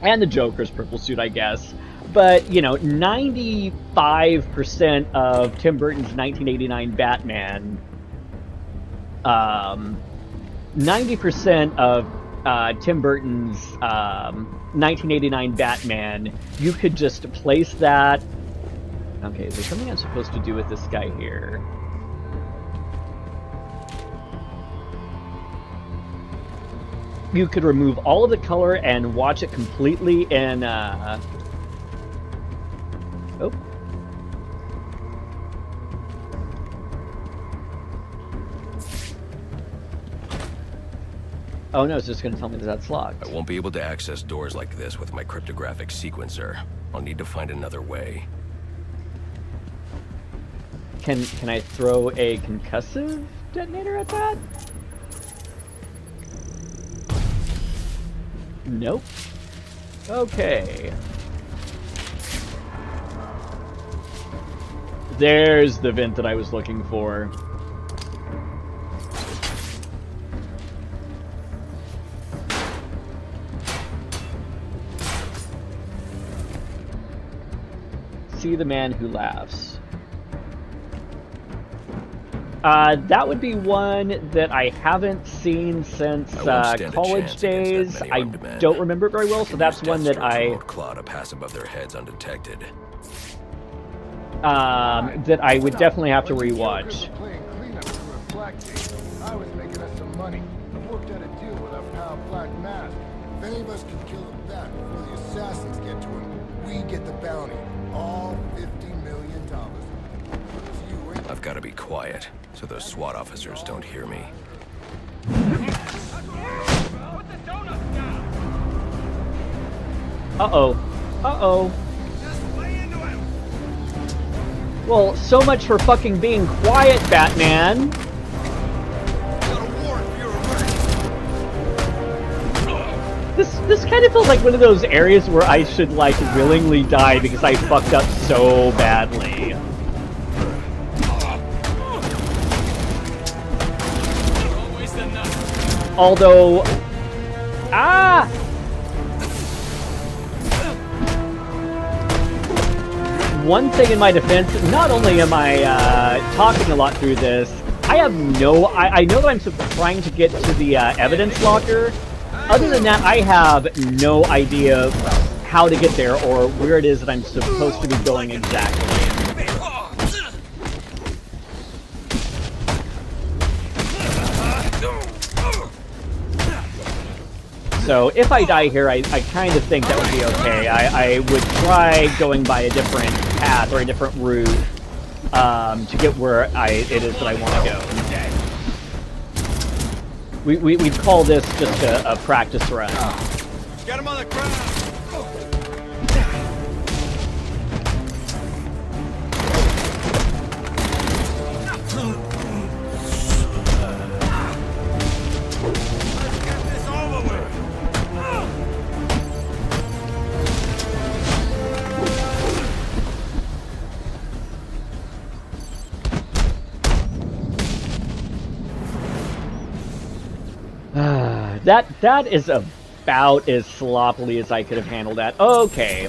And the Joker's purple suit, I guess. But, you know, 95% of Tim Burton's 1989 Batman, 90% of Tim Burton's 1989 Batman, you could just place that... Okay, is there something I'm supposed to do with this guy here? You could remove all of the color and watch it completely in... Oh. Oh no, it's just going to tell me that that's locked. I won't be able to access doors like this with my cryptographic sequencer. I'll need to find another way. Can I throw a concussive detonator at that? Nope. Okay. There's the vent that I was looking for. See the man who laughs. That would be one that I haven't seen since college days. I don't remember it very well, so that's one that Claw to pass above their heads undetected. That I would definitely have to rewatch. I was making us some money. I worked out a deal with our pal Black Mask. If any of us can kill the bat before the assassins get to him, we get the bounty. All $50 million. I've got to be quiet, so those SWAT officers don't hear me. Uh-oh. Uh-oh. Well, so much for fucking being quiet, Batman. This kind of feels like one of those areas where I should, like, willingly die because I fucked up so badly. Although... Ah! One thing in my defense, not only am I talking a lot through this, I have no... I know that I'm trying to get to the evidence locker. Other than that, I have no idea how to get there or where it is that I'm supposed to be going exactly. So if I die here, I kind of think that would be okay. I would try going by a different path or a different route to get where it is that I want to go. We'd call this just a practice run. Get him on the ground! That is about as sloppily as I could have handled that. Okay,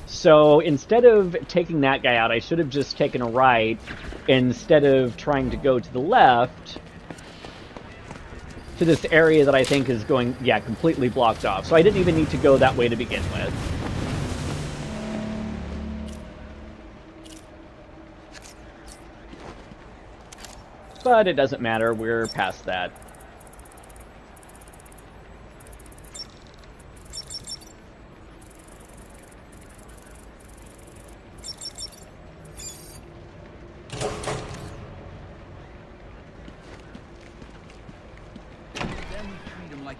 so instead of taking that guy out, I should have just taken a right instead of trying to go to the left to this area that I think is going, yeah, completely blocked off. So I didn't even need to go that way to begin with. But it doesn't matter, we're past that.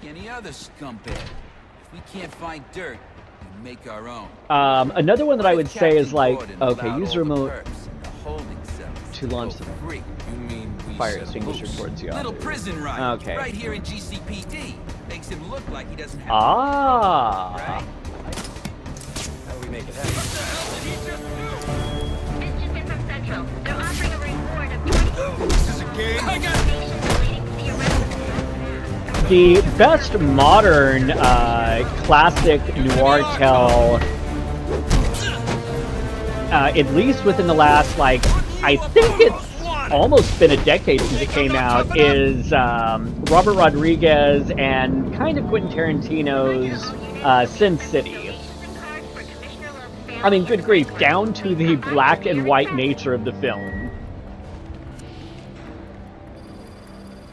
Any other scumbag. If we can't find dirt, we make our own. Another one that I would say is like, okay, use remote to launch the fire extinguisher towards you. Little prison ride. Okay. Right here in GCPD. Makes him look like he doesn't have right? How do we make it happen? This just in from Central. They're offering a reward of 20... This is a game? I got the best modern classic noir tale, at least within the last, like, I think it's almost been a decade since it came out, is Robert Rodriguez and kind of Quentin Tarantino's Sin City. I mean, good grief, down to the black and white nature of the film.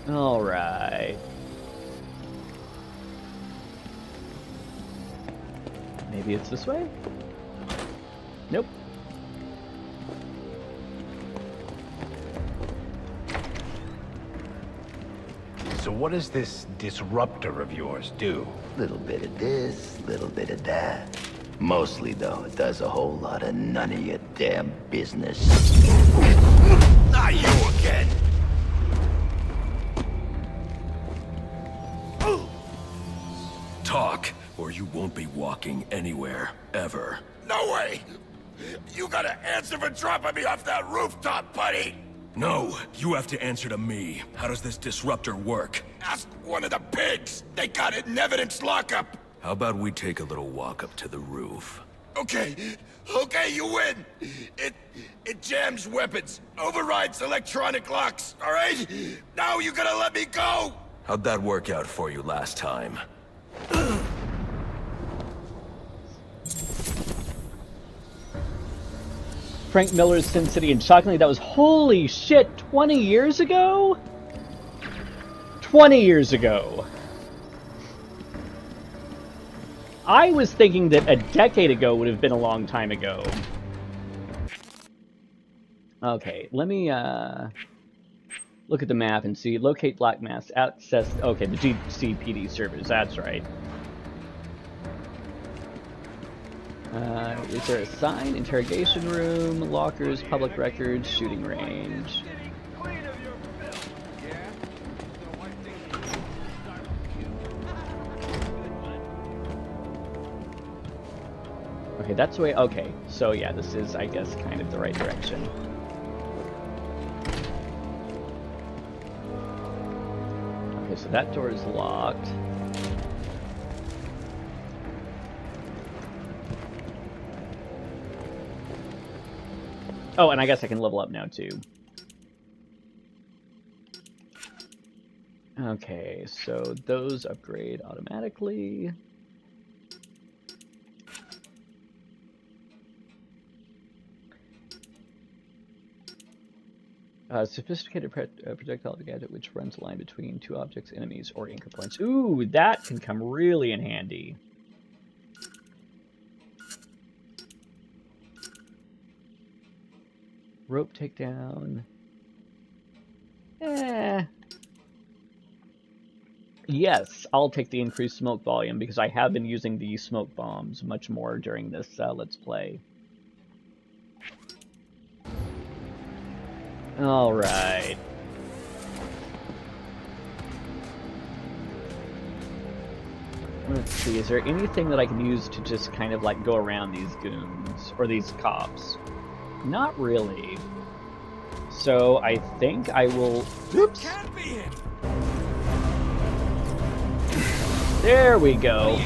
Alright. Maybe it's this way? Nope. So what does this disruptor of yours do? Little bit of this, little bit of that. Mostly, though, it does a whole lot of none of your damn business. Not you again! Talk, or you won't be walking anywhere, ever. No way! You gotta answer for dropping me off that rooftop, buddy! No, you have to answer to me. How does this disruptor work? Ask one of the pigs! They got it in evidence lockup! How about we take a little walk up to the roof? Okay, okay, you win! It jams weapons, overrides electronic locks, all right? Now you gotta let me go! How'd that work out for you last time? Frank Miller's Sin City, and shockingly, that was, holy shit, 20 years ago? 20 years ago. I was thinking that a decade ago would have been a long time ago. Okay, let me look at the map and see. Locate Black Mass, access. Okay, the GCPD servers, that's right. Is there a sign? Interrogation room, lockers, public records, shooting range. Okay, that's the way. Okay, so yeah, this is, I guess, kind of the right direction. Okay, so that door is locked. Oh, and I guess I can level up now, too. Okay, so those upgrade automatically. Sophisticated projectile gadget which runs a line between two objects, enemies, or anchor points. Ooh, that can come really in handy. Rope takedown. Yes, I'll take the increased smoke volume because I have been using the smoke bombs much more during this Let's Play. Alright. Let's see, is there anything that I can use to just kind of like go around these goons, or these cops? Not really. So I think I will... Oops! There we go.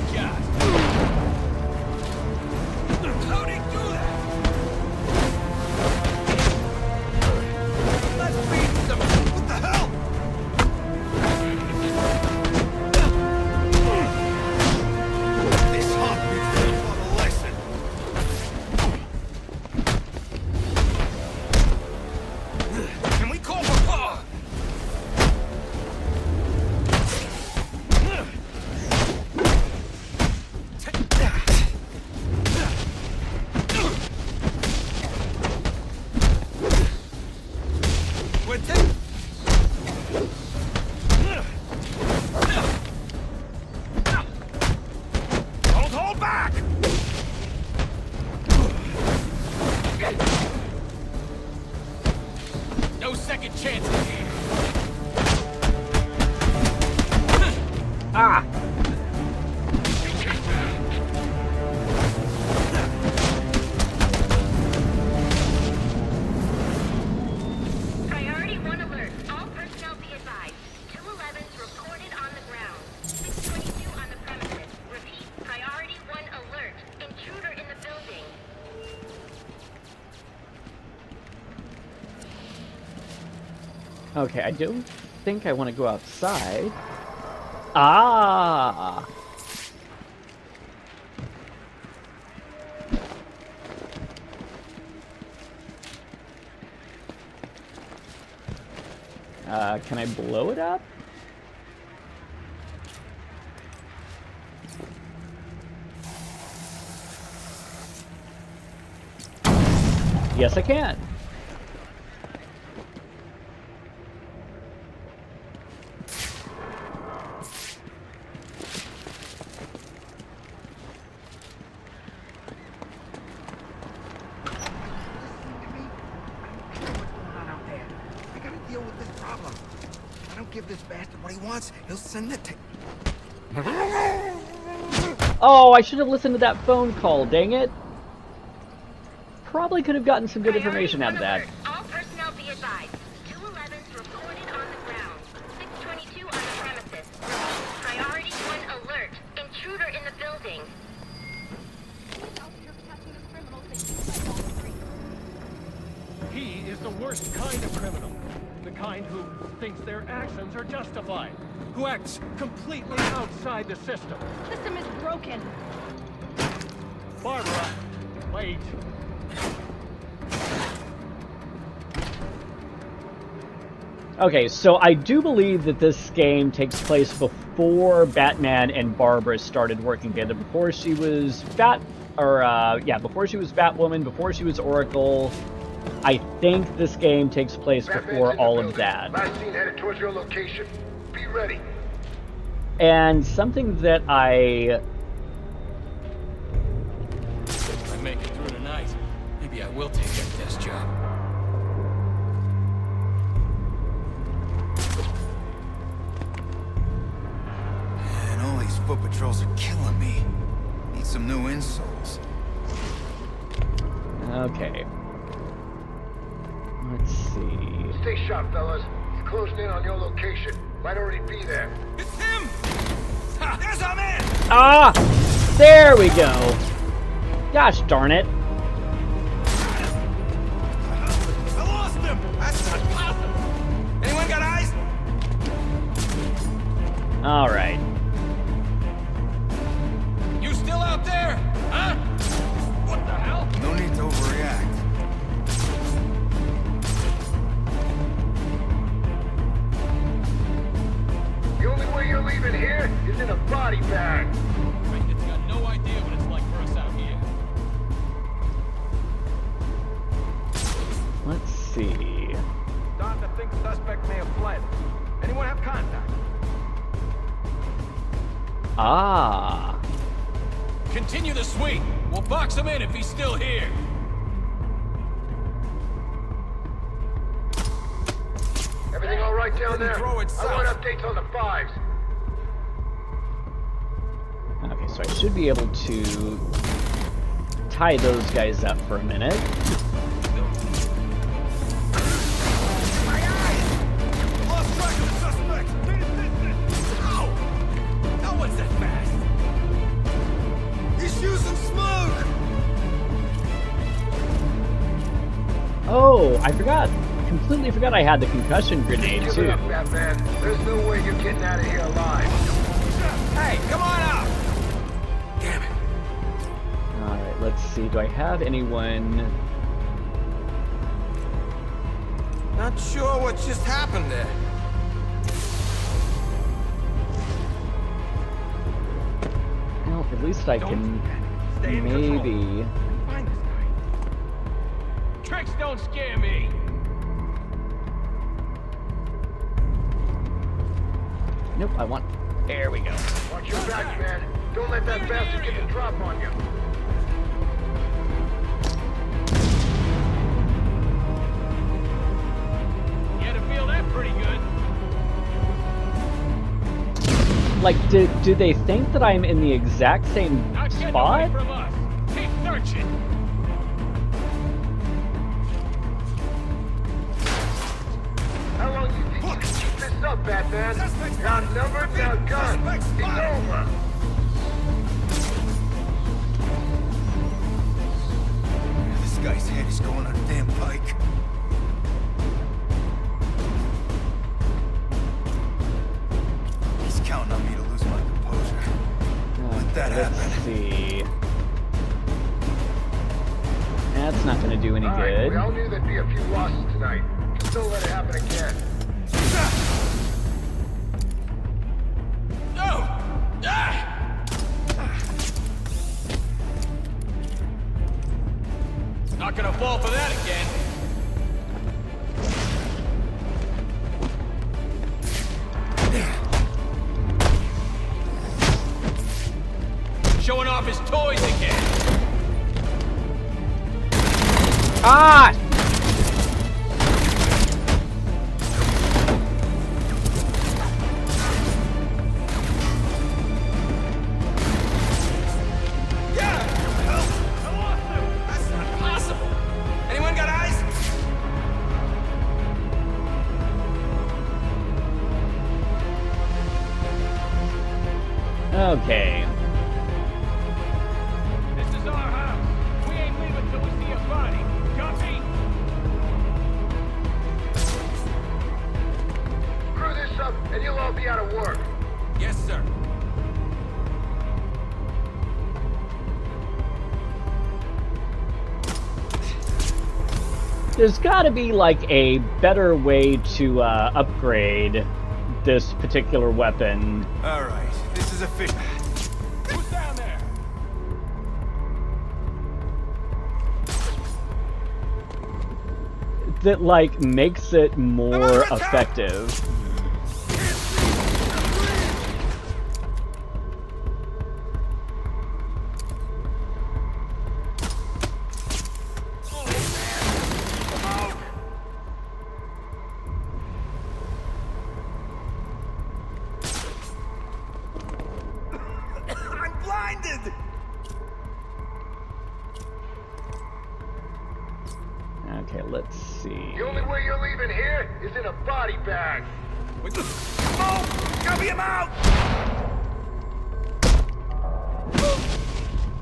Okay, I don't think I want to go outside. Ah! Can I blow it up? Yes, I can. He'll send it to... Oh, I should have listened to that phone call, dang it. Probably could have gotten some good information out of that. All personnel be advised. 211's reported on the ground. 622 on the premises. Priority 1 alert. Intruder in the building. He is the worst kind of criminal. The kind who thinks their actions are justified. Who acts completely outside the system. The system is broken. Barbara, wait. Okay, so I do believe that this game takes place before Batman and Barbara started working together. Before she was before she was Batwoman, before she was Oracle. I think this game takes place before all of that. Last seen headed towards your location. Be ready. And something that I make it through tonight, maybe I will take that desk job. Man, all these foot patrols are killing me. Need some new insoles. Okay. Let's see. Stay sharp, fellas. He's closing in on your location. Might already be there. It's him! Ha! There's our man! Ah! There we go. Gosh darn it. I lost him! That's not possible! Anyone got eyes? Alright. You still out there? Huh? What the hell? No need to overreact. The only way you're leaving here is in a body bag. It's got no idea what it's like for us out here. Let's see. Starting to think suspect may have fled. Anyone have contact? Ah. Continue the sweep. We'll box him in if he's still here. Everything all right down there? Throw it I want south. updates on the fives. Okay, so I should be able to tie those guys up for a minute. Lost track of the suspect! Ow! No one's that fast! He's using smoke! Oh, I forgot. Completely forgot I had the concussion grenade Give too. it up, Batman. There's no way you're getting out of here alive. Hey, come on out! Damn it. Alright, let's see. Do I have anyone? Not sure what just happened there. Well, at least I can maybe. Find this guy. Tricks don't scare me. Nope, I want. There we go. Watch your back, man. Don't let that bastard get the drop on you. You had to feel that pretty good. Like, do they think that I'm in the exact same Not getting spot? away from us. Keep searching. How long do you think you can keep this up, Batman? You're outnumbered, you're outgunned. It's over. This guy's head is going on a damn pike. He's counting on me to lose my composure. Let that Let's happen. see. That's not going to do any All right, good. we all knew there'd be a few losses tonight. Just don't let it happen again. No! Ah! Not gonna fall for that again. Showing off his toys again. Ah! That's not possible! Anyone got eyes? Okay. This is our house. We ain't leaving till we see a body. Copy? There's gotta be, like, a better way to, upgrade this particular weapon. Alright, this is a fish. Who's down there? That, like, makes it more effective. I'm blinded! Okay, let's see. The only way you're leaving here is in a body bag. Oh! Cover him out!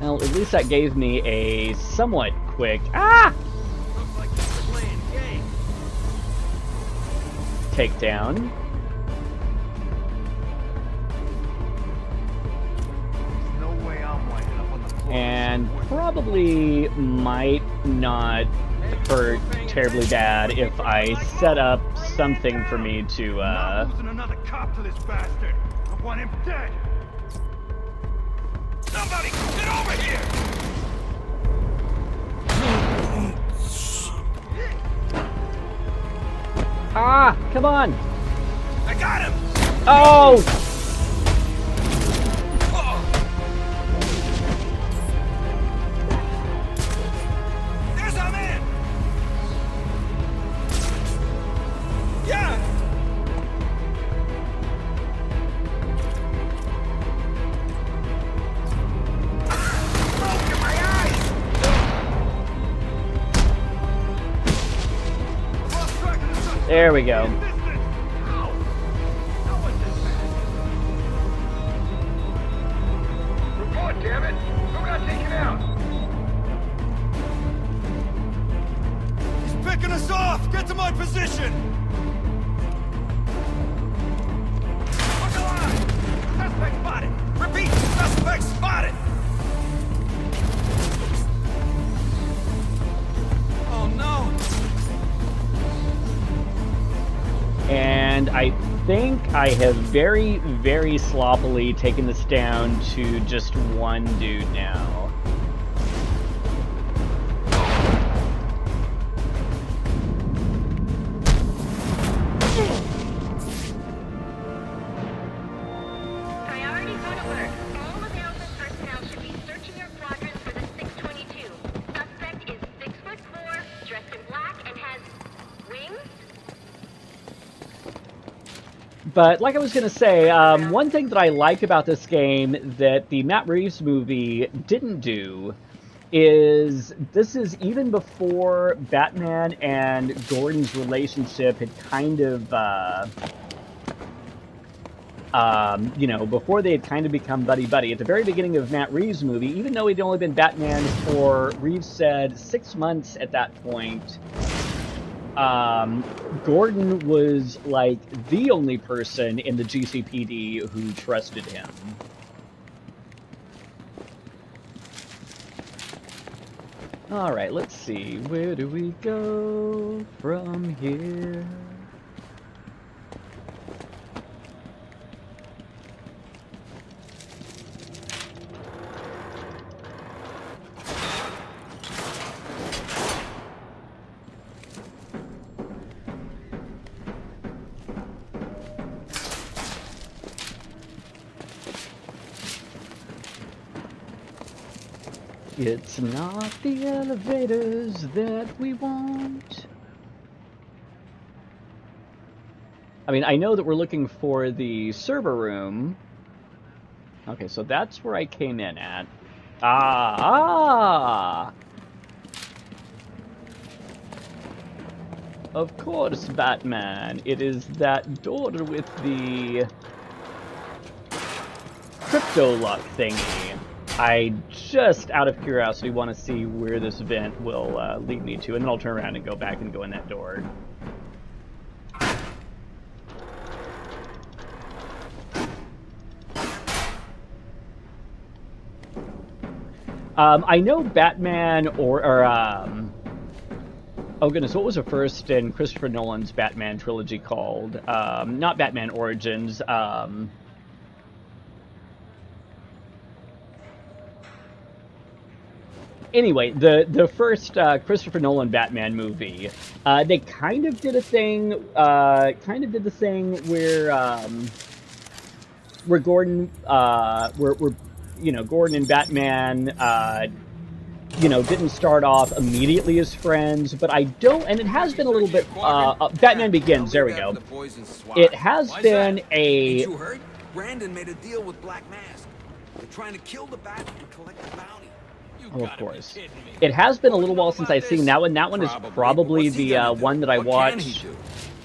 Well, at least that gave me a somewhat quick... Ah! Looks like you're playing games. Takedown. There's no way I'm winding up on the floor. And probably might not hurt terribly bad if I set up something for me to, I'm losing another cop to this bastard. I want him dead. Somebody, get over here! Ah! Come on! I got him! Oh! There's our man! Yeah! Smoke in my eyes! Lost track of the suspect. There we go. Report, damn it! Who got taken out? He's picking us off! Get to my position! Look alive! Suspect spotted! Repeat! Suspect spotted! Oh no! And I think I have very, very sloppily taken this down to just one dude now. Priority 1 alert. All available personnel should be searching your quadrants for the 622. Suspect is 6'4", dressed in black, and has wings? But like I was going to say, one thing that I like about this game that the Matt Reeves movie didn't do is this is even before Batman and Gordon's relationship had kind of, you know, before they had kind of become buddy-buddy. At the very beginning of Matt Reeves' movie, even though he'd only been Batman for, Reeves said, 6 months at that point, Gordon was, like, the only person in the GCPD who trusted him. Alright, let's see. Where do we go from here? It's not the elevators that we want. I mean, I know that we're looking for the server room. Okay, so that's where I came in at. Ah! Of course, Batman. It is that door with the crypto lock thingy. I just, out of curiosity, want to see where this vent will lead me to, and then I'll turn around and go back and go in that door. I know Batman or Oh goodness, what was the first in Christopher Nolan's Batman trilogy called? Not Batman Origins. Anyway, the first Christopher Nolan Batman movie, they kind of did a thing, the thing where Gordon, Gordon and Batman, didn't start off immediately as friends, but I don't, and it has been a little bit, Batman Begins, there we go. It has been a... Ain't you heard? Brandon made a deal with Black Mask. They're trying to kill the Bat and collect the bounty. Oh, of course. It has been a little while since I've seen that one. That one is probably the one that I watched.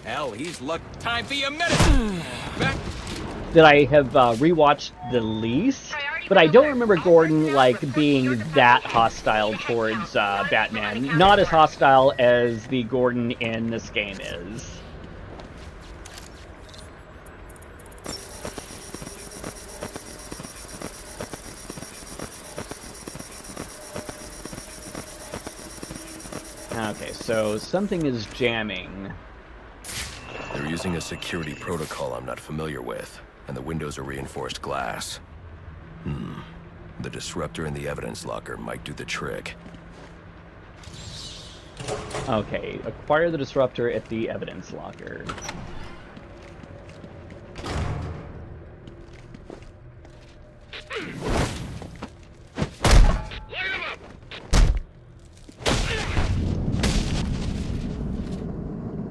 Hell, he's lucky. Time for your medicine. That I have rewatched the least. But I don't remember Gordon, like, being that hostile towards Batman. Not as hostile as the Gordon in this game is. Okay, so something is jamming. They're using a security protocol I'm not familiar with, and the windows are reinforced glass. The disruptor in the evidence locker might do the trick. Okay, acquire the disruptor at the evidence locker.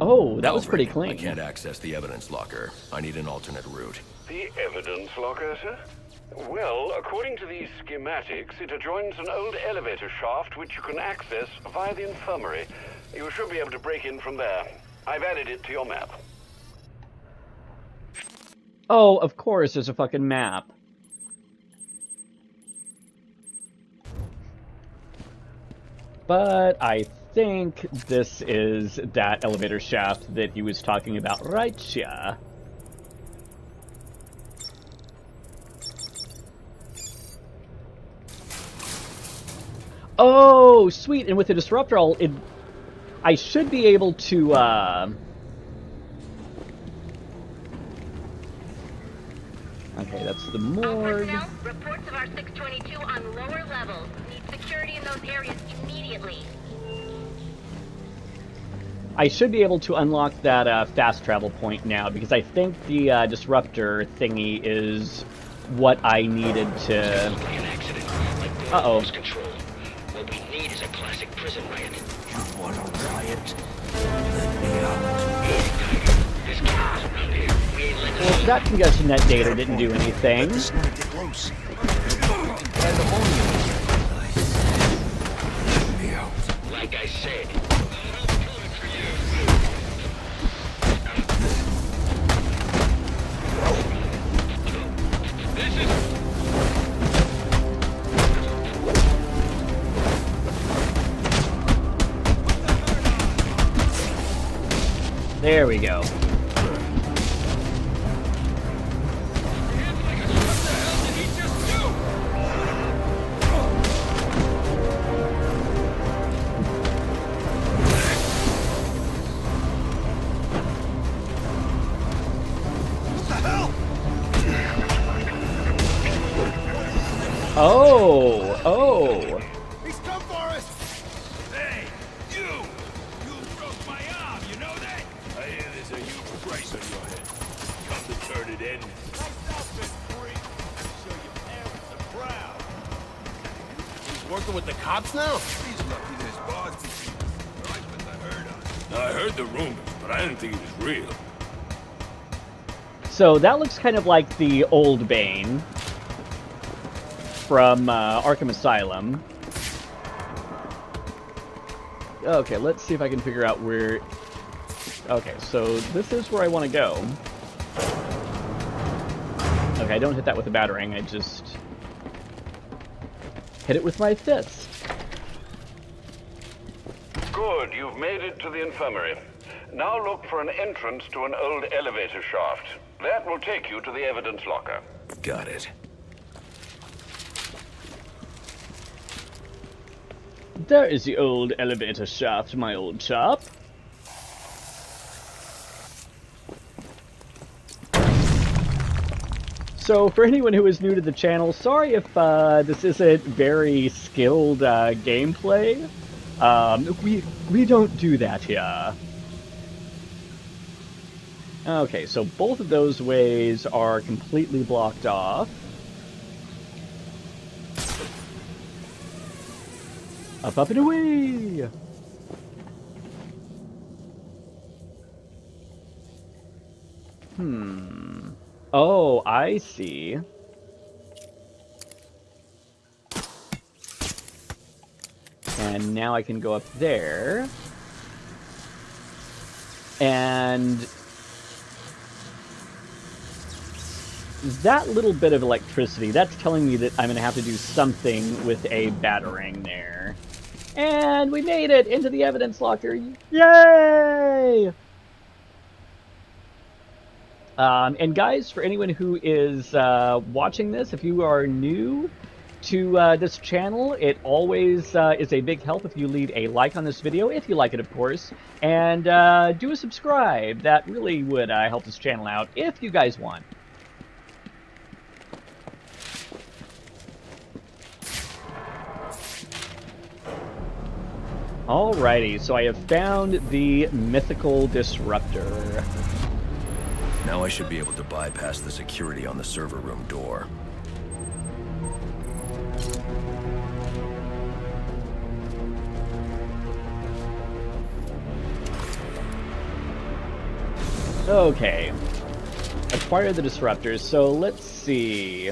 Oh, that was pretty clean. I can't access the evidence locker. I need an alternate route. The evidence locker, sir? Well, according to these schematics, it adjoins an old elevator shaft which you can access via the infirmary. You should be able to break in from there. I've added it to your map. Oh, of course, there's a fucking map. But I think this is that elevator shaft that he was talking about right here. Oh, sweet! And with the disruptor, I should be able to. Okay, that's the morgue. Reports of our 622 on lower levels. Need security in those areas immediately. I should be able to unlock that fast travel point now, because I think the disruptor thingy is what I needed to... Uh-oh. What we need is a classic prison riot. You want a riot? Let me out. There's chaos around here. We ain't letting Well, that congestion net data didn't do anything. This might get close. Let me out. Like I said. There we go. Oh! He's come for us! Hey, you! You broke my arm, you know that? I hear there's a huge price on your head. Come to turn it in. Nice outfit, freak. Show your parents are proud. He's working with the cops now? He's lucky there's bars between us. Right, but I heard on. I heard the rumors, but I didn't think it was real. So that looks kind of like the old Bane from Arkham Asylum. Okay, let's see if I can figure out where... Okay, so this is where I want to go. Okay, I don't hit that with a batarang, I just hit it with my fist. Good, you've made it to the infirmary. Now look for an entrance to an old elevator shaft. That will take you to the evidence locker. Got it. There is the old elevator shaft, my old chap. So, for anyone who is new to the channel, sorry if this isn't very skilled gameplay. We don't do that here. Okay, so both of those ways are completely blocked off. Up, up, and away! Oh, I see. And now I can go up there. And that little bit of electricity, that's telling me that I'm going to have to do something with a batarang there. And we made it into the evidence locker. Yay! And guys, for anyone who is watching this, if you are new to this channel, it always is a big help if you leave a like on this video, if you like it, of course, and do a subscribe. That really would help this channel out if you guys want. Alrighty, so I have found the mythical disruptor. Now I should be able to bypass the security on the server room door. Okay. Acquire the disruptors, so let's see.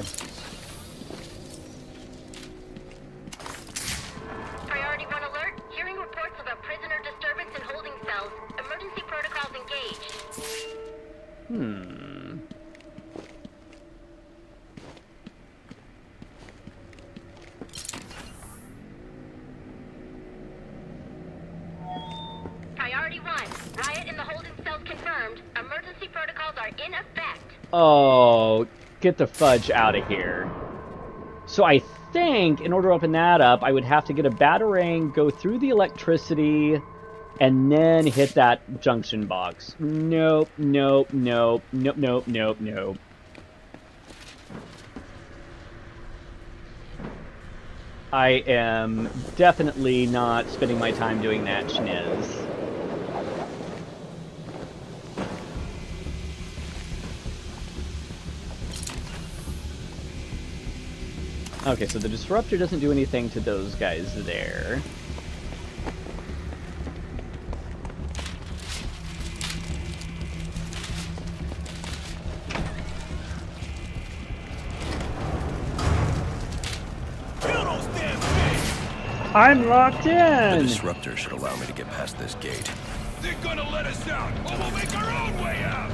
Priority 1 alert. Hearing reports of a prisoner disturbance in holding cells. Emergency protocols engaged. Priority 1. Riot in the holding cells confirmed. Emergency protocols are in effect. Oh, get the fudge out of here. So I think in order to open that up, I would have to get a batarang, go through the electricity, and then hit that junction box. Nope, nope, nope, nope, nope, nope, nope. I am definitely not spending my time doing that schniz. Okay, so the disruptor doesn't do anything to those guys there. I'm locked in! The disruptor should allow me to get past this gate. They're gonna let us out, or we'll make our own way out!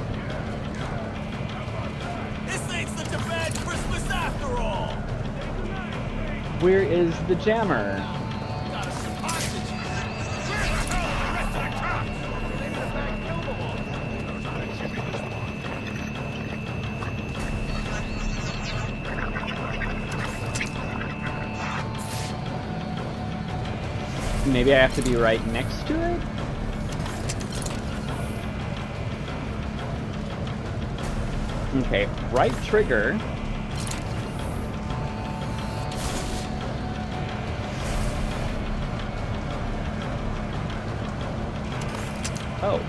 This ain't such a bad Christmas after all! Where is the jammer? Maybe I have to be right next to it? Okay, right trigger. Oh.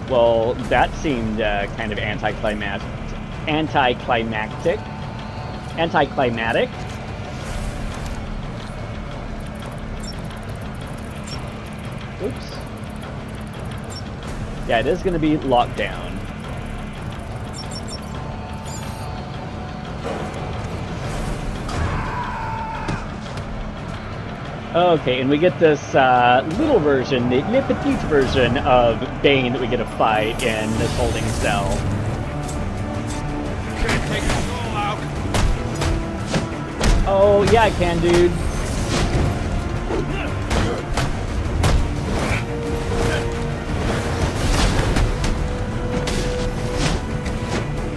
Well, that seemed kind of anticlimactic. Anticlimactic. Oops. Yeah, it is going to be locked down. Okay, and we get this little version, the petite version of Bane that we get to fight in this holding cell. Can't take us all out. Oh, yeah, I can, dude.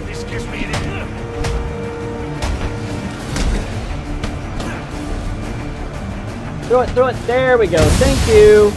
This gives me an Throw it, throw it. There we go. Thank you.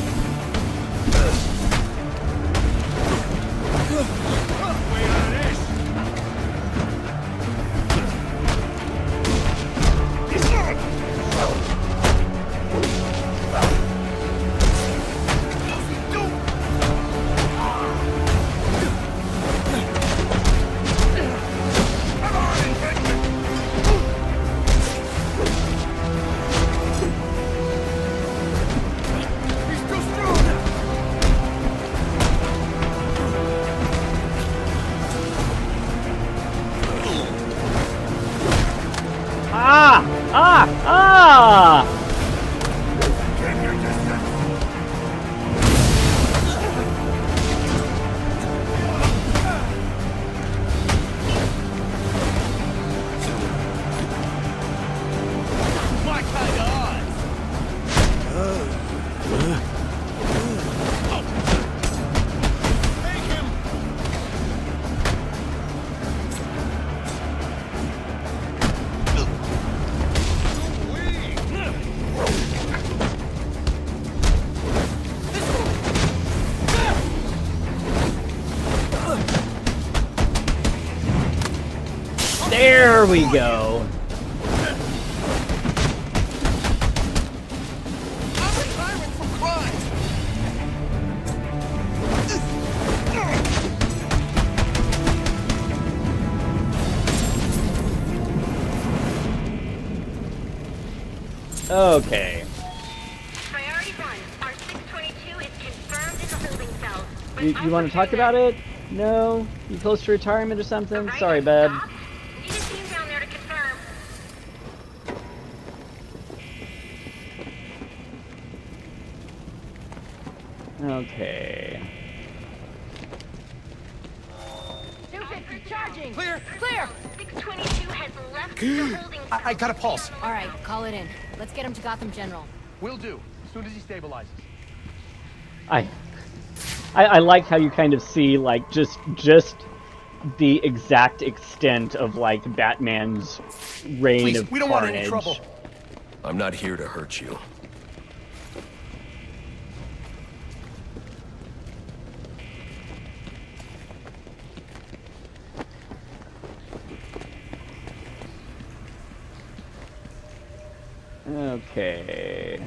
There we go. Okay. Priority 1, our 622 is confirmed in the holding cell. You want to talk about it? No? You close to retirement or something? Sorry, bud. Need a team down there to confirm. Okay. Charging. Clear. Clear. 622 has left the holding cell. I got a pulse. All right, call it in. Let's get him to Gotham General. Will do, as soon as he stabilizes. I like how you kind of see like just the exact extent of like Batman's reign of we don't carnage. want any trouble. I'm not here to hurt you. Okay.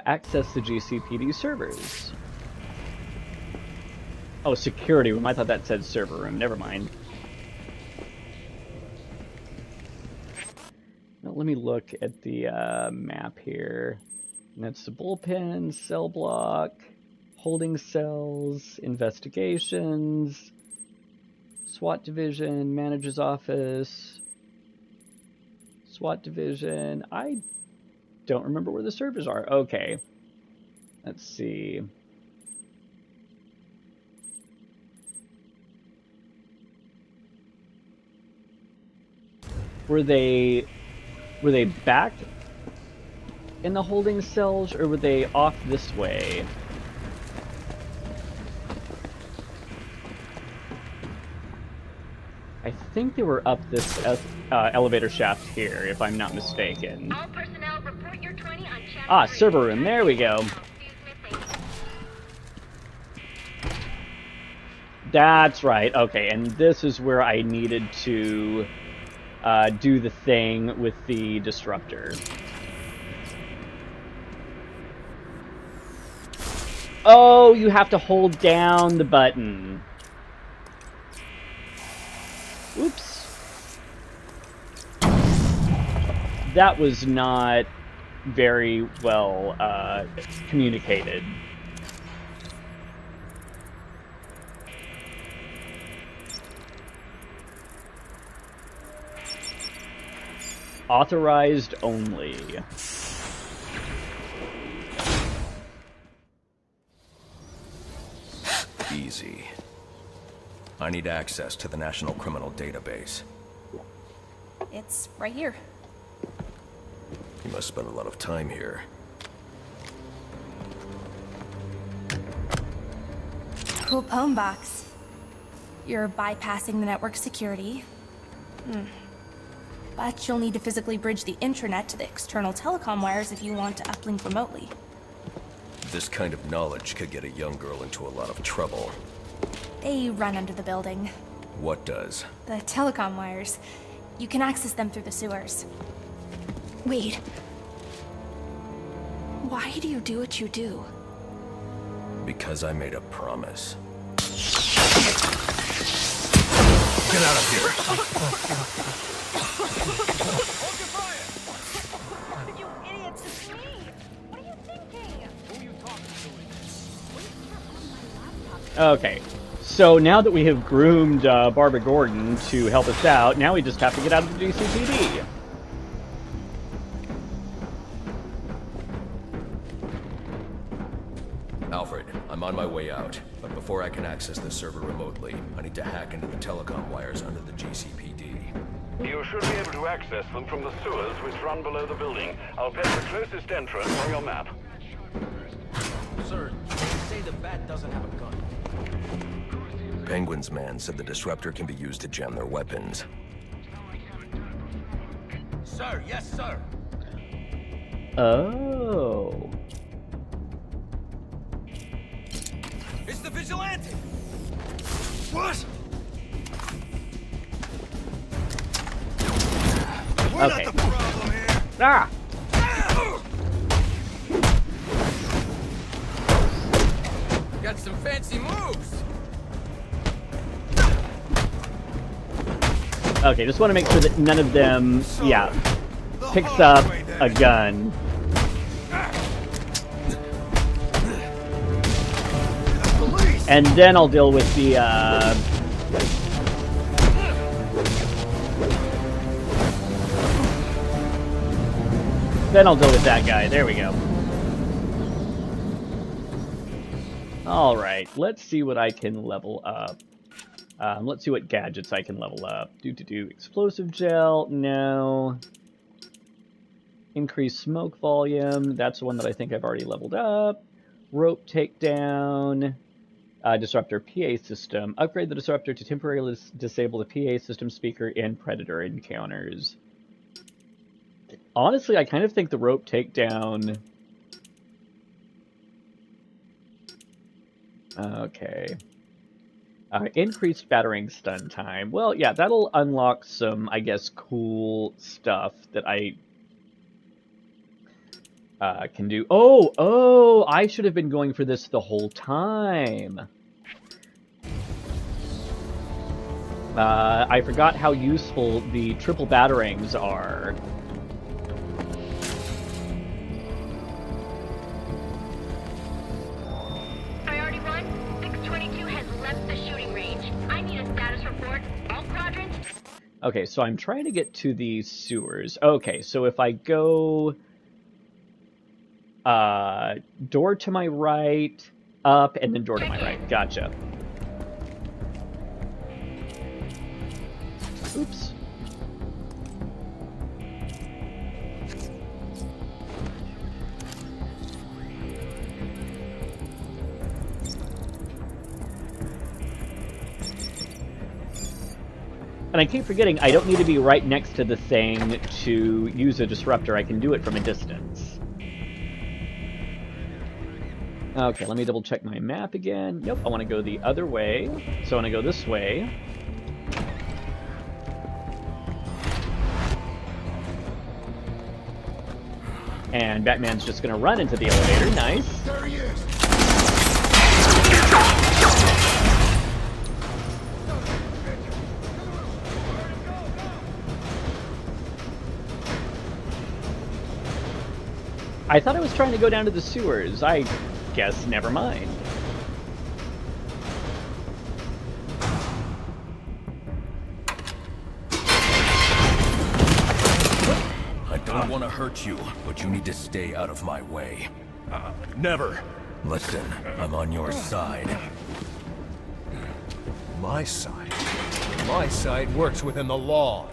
Access the GCPD servers. Oh, security room. I thought that said server room. Never mind. Now, let me look at the map here. And that's the bullpen, cell block, holding cells, investigations, SWAT division, manager's office, SWAT division. I don't remember where the servers are. Okay. Let's see. Were they back in the holding cells, or were they off this way? I think they were up this elevator shaft here, if I'm not mistaken. All personnel report your 20 on channel Ah, 3. server room. There we go. That's right. Okay, and this is where I needed to do the thing with the disruptor. Oh, you have to hold down the button. Oops. That was not very well communicated. Authorized only. Easy. I need access to the National Criminal Database. It's right here. You must spend a lot of time here. Cool poem box. You're bypassing the network security. But you'll need to physically bridge the intranet to the external telecom wires if you want to uplink remotely. This kind of knowledge could get a young girl into a lot of trouble. They run under the building. What does? The telecom wires. You can access them through the sewers. Wait. Why do you do what you do? Because I made a promise. Get out of here! You idiots, it's me! What are you thinking? Who are you talking to? Okay, so now that we have groomed Barbara Gordon to help us out, now we just have to get out of the GCPD. Alfred, I'm on my way out, but before I can access the server remotely, I need to hack into the telecom wires under the GCPD. You should be able to access them from the sewers which run below the building. I'll pin the closest entrance on your map. Sir, they say the bat doesn't have a gun. Penguin's man said the disruptor can be used to jam their weapons. Sir, yes, sir. Oh. It's the vigilante! What? We're Okay. not the problem here! Ah! Got some fancy moves! Okay, just want to make sure that none of them, yeah, picks up a gun. And then I'll deal with the, then I'll deal with that guy. There we go. Alright, let's see what I can level up. Let's see what gadgets I can level up. Explosive gel, no. Increase smoke volume, that's the one that I think I've already leveled up. Rope takedown. Disruptor PA system. Upgrade the disruptor to temporarily disable the PA system speaker in predator encounters. Honestly, I kind of think the rope takedown... Okay. Increased battering stun time. Well, yeah, that'll unlock some, I guess, cool stuff that I can do. Oh, I should have been going for this the whole time. I forgot how useful the triple batterings are. Priority 1, 622 has left the shooting range. I need a status report. All quadrants. Okay, so I'm trying to get to the sewers. Okay, so if I go... door to my right, up, and then door to my right. Gotcha. Oops. And I keep forgetting I don't need to be right next to the thing to use a disruptor. I can do it from a distance. Okay, let me double check my map again. Nope, I want to go the other way. So I want to go this way. And Batman's just going to run into the elevator. Nice. There he is. I thought I was trying to go down to the sewers. I guess never mind. I don't want to hurt you, but you need to stay out of my way. Never. Listen, I'm on your side. My side? My side works within the law.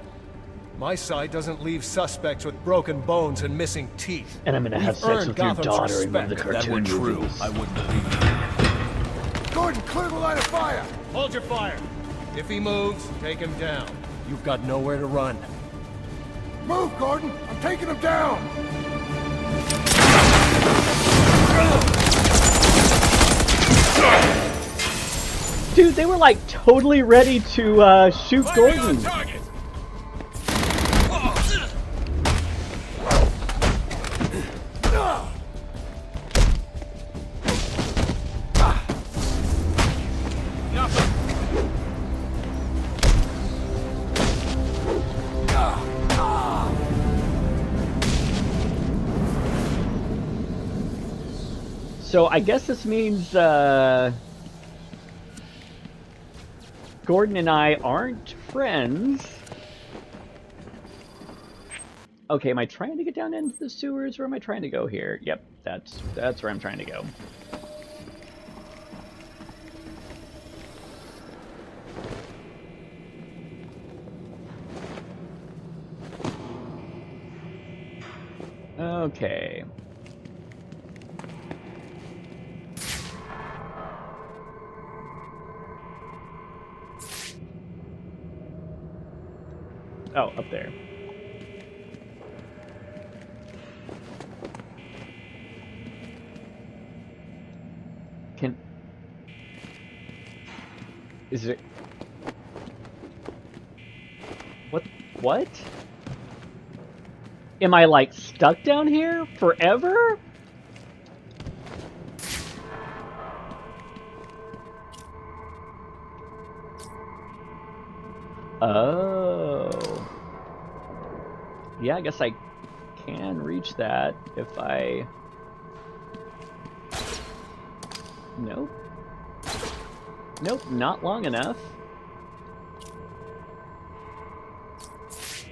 My side doesn't leave suspects with broken bones and missing teeth. And I'm gonna have sex with your daughter in one of the If that were cartoon true, movies. I wouldn't believe you. Gordon, clear the line of fire! Hold your fire. If he moves, take him down. You've got nowhere to run. Move, Gordon! I'm taking him down! Dude, they were like totally ready to shoot Gordon. So I guess this means Gordon and I aren't friends. Okay, am I trying to get down into the sewers, or am I trying to go here? Yep, that's where I'm trying to go. Okay. Oh, up there. Is it... What? Am I, like, stuck down here forever? Oh. Yeah, I guess I can reach that if I... Nope. Nope, not long enough.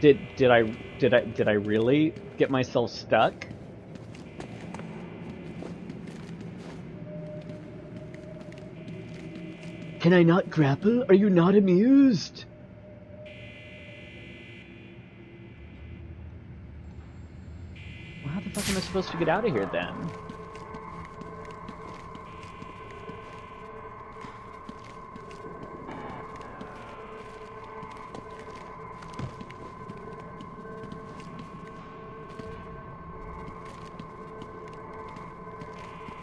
Did I really get myself stuck? Can I not grapple? Are you not amused? Well, how the fuck am I supposed to get out of here then?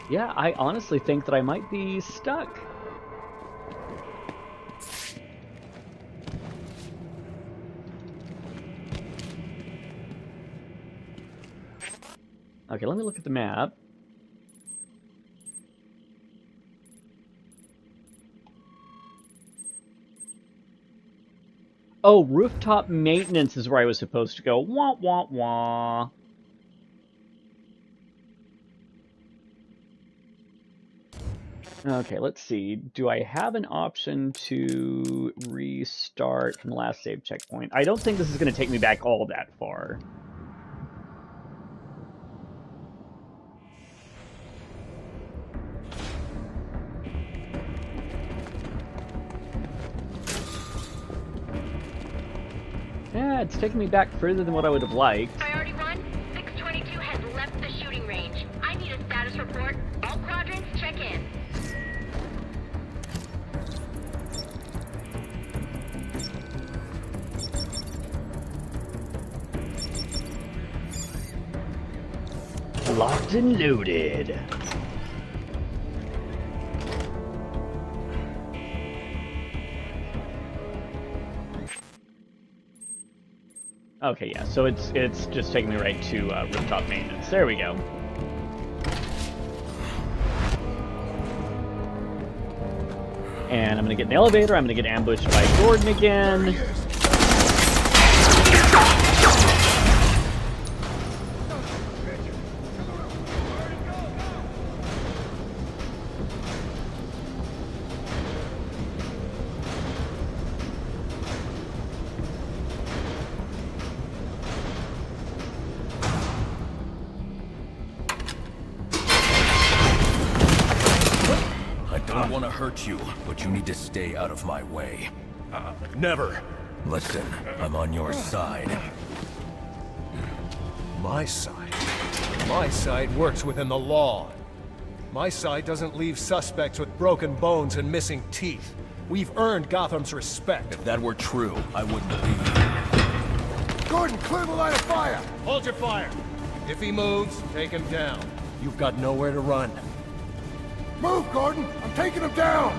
Yeah, I honestly think that I might be stuck. Okay, let me look at the map. Oh, rooftop maintenance is where I was supposed to go. Wah, wah, wah. Okay, let's see. Do I have an option to restart from the last save checkpoint? I don't think this is going to take me back all that far. Yeah, it's taking me back further than what I would have liked. Priority 1, 622 has left the shooting range. I need a status report. All quadrants, check in. Locked and loaded. Okay, yeah, so it's just taking me right to rooftop maintenance. There we go. And I'm gonna get in the elevator, I'm gonna get ambushed by Gordon again. You, but you need to stay out of my way. Never. Listen, I'm on your side. My side? My side works within the law. My side doesn't leave suspects with broken bones and missing teeth. We've earned Gotham's respect. If that were true, I wouldn't believe you. Gordon, clear the line of fire! Hold your fire. If he moves, take him down. You've got nowhere to run. Move, Gordon! I'm taking him down!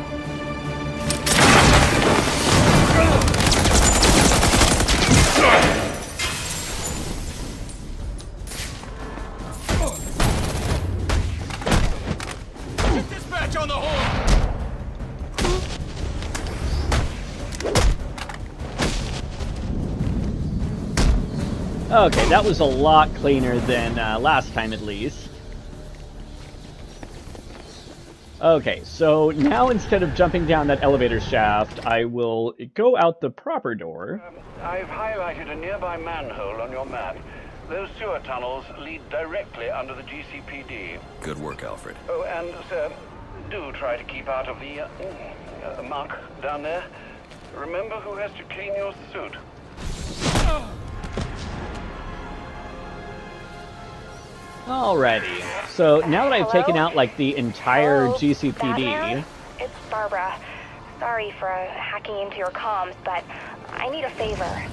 Get dispatch on the horn! Okay, that was a lot cleaner than last time, at least. Okay, so now instead of jumping down that elevator shaft, I will go out the proper door. I've highlighted a nearby manhole on your map. Those sewer tunnels lead directly under the GCPD. Good work, Alfred. Oh, and, sir, do try to keep out of the muck down there. Remember who has to clean your suit. Alrighty, so now that I've taken out like the entire GCPD... Batman? It's Barbara. Sorry for hacking into your comms, but I need a favor.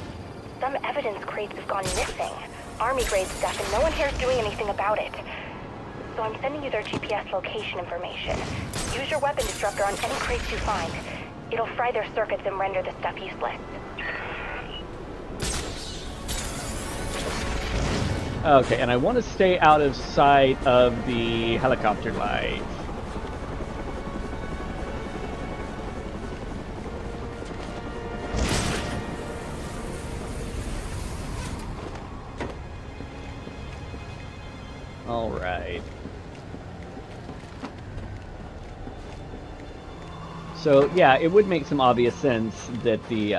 Some evidence crates have gone missing. Army-grade stuff, and no one here is doing anything about it. So I'm sending you their GPS location information. Use your weapon disruptor on any crates you find. It'll fry their circuits and render the stuff useless. Okay, and I want to stay out of sight of the helicopter light. All right. So, yeah, it would make some obvious sense that the,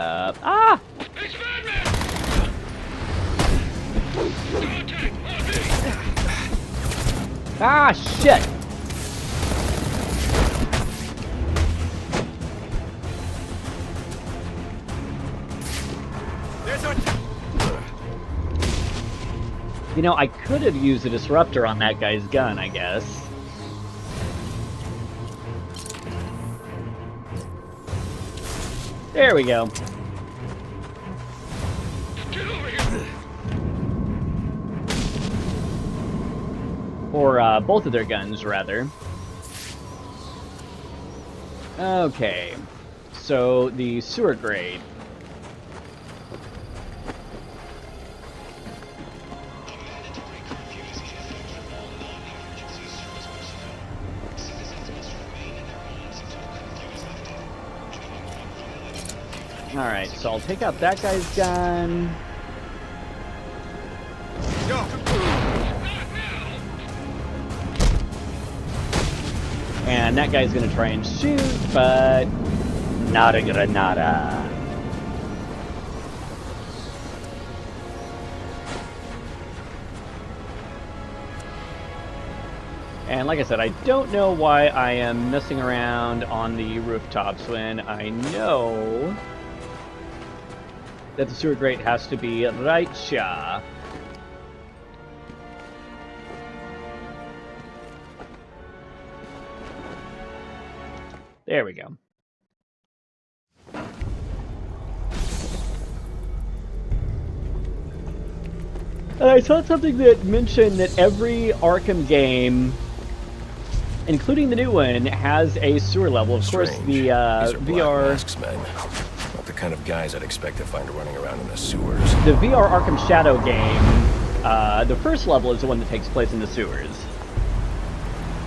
Ah, shit! You know, I could have used a disruptor on that guy's gun, I guess. There we go. Or both of their guns, rather. Okay, so the sewer grate. Alright, so I'll take out that guy's gun. And that guy's gonna try and shoot, but not a granada. And like I said, I don't know why I am messing around on the rooftops when I know that the sewer grate has to be right here. There we go. I saw something that mentioned that every Arkham game, including the new one, has a sewer level. Of course, the These are VR... black masks, men. Not the kind of guys I'd expect to find running around in the sewers. The VR Arkham Shadow game, the first level is the one that takes place in the sewers.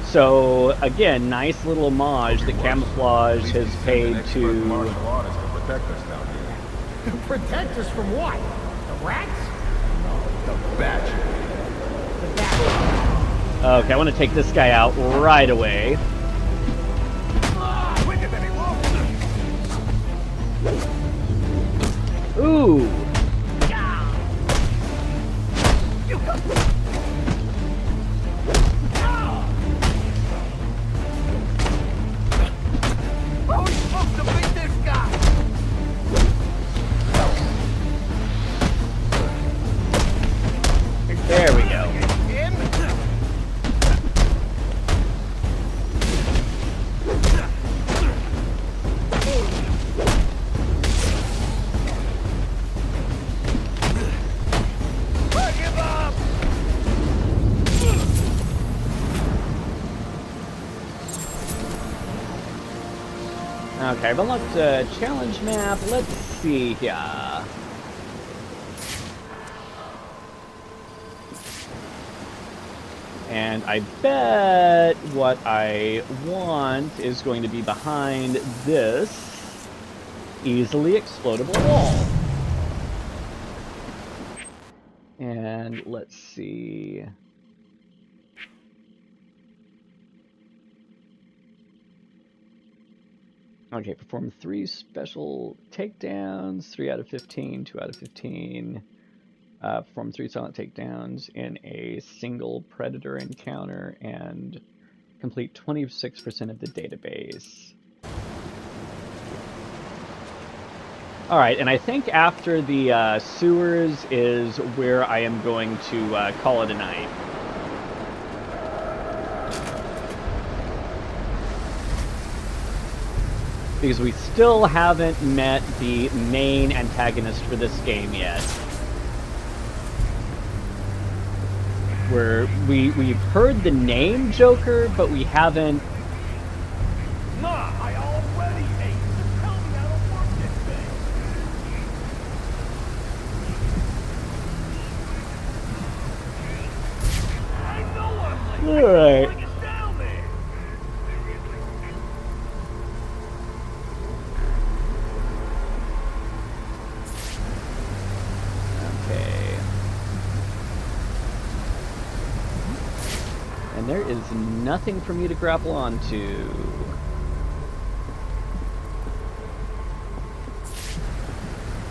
So, again, nice little homage that Camouflage has paid to... protect us down here. Protect us from what? The rats? The batch. Okay, I want to take this guy out right away. Ooh! There we go. Okay, I've unlocked a challenge map. Let's see here. And I bet what I want is going to be behind this easily explodable wall. And let's see. Okay, perform 3 special takedowns, 3 out of 15, 2 out of 15. Perform 3 silent takedowns in a single predator encounter and complete 26% of the database. Alright, and I think after the sewers is where I am going to call it a night. Because we still haven't met the main antagonist for this game yet. Where we've heard the name Joker, but we haven't... Ma, I already ate. Just tell me how to work this thing. I know I'm late. Alright. Bring us down there. Okay. And there is nothing for me to grapple onto.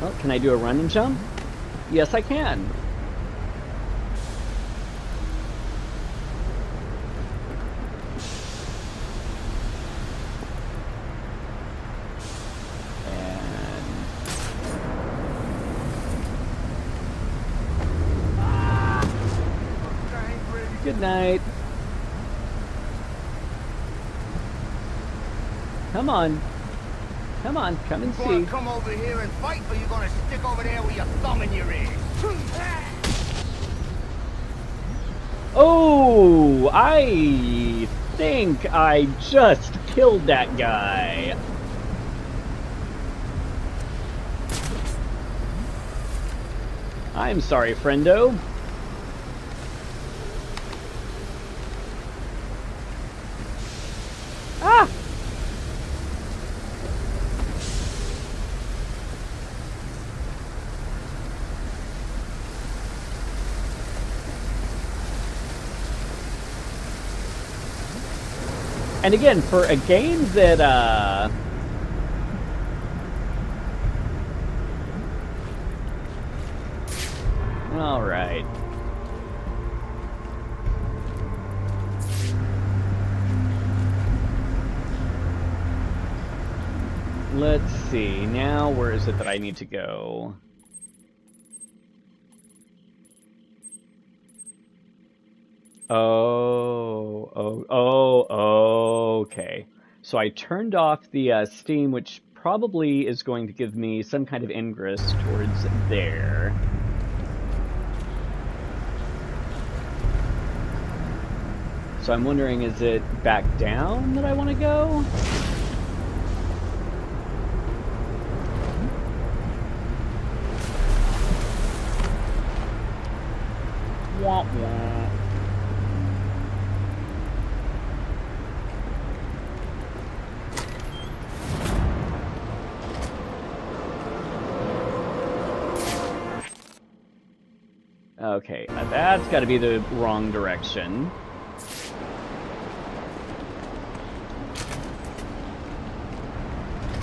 Well, can I do a run and jump? Yes, I can. Good night. Come on. Come on, come and You gonna see. come over here and fight, or you gonna stick over there with your thumb in your ear? Oh, I think I just killed that guy. I'm sorry, friendo. Ah! And again, for a game that, all right. Let's see, now where is it that I need to go? Okay. So I turned off the Steam, which probably is going to give me some kind of ingress towards there. So I'm wondering, is it back down that I want to go? Wah, wah. Okay, that's got to be the wrong direction.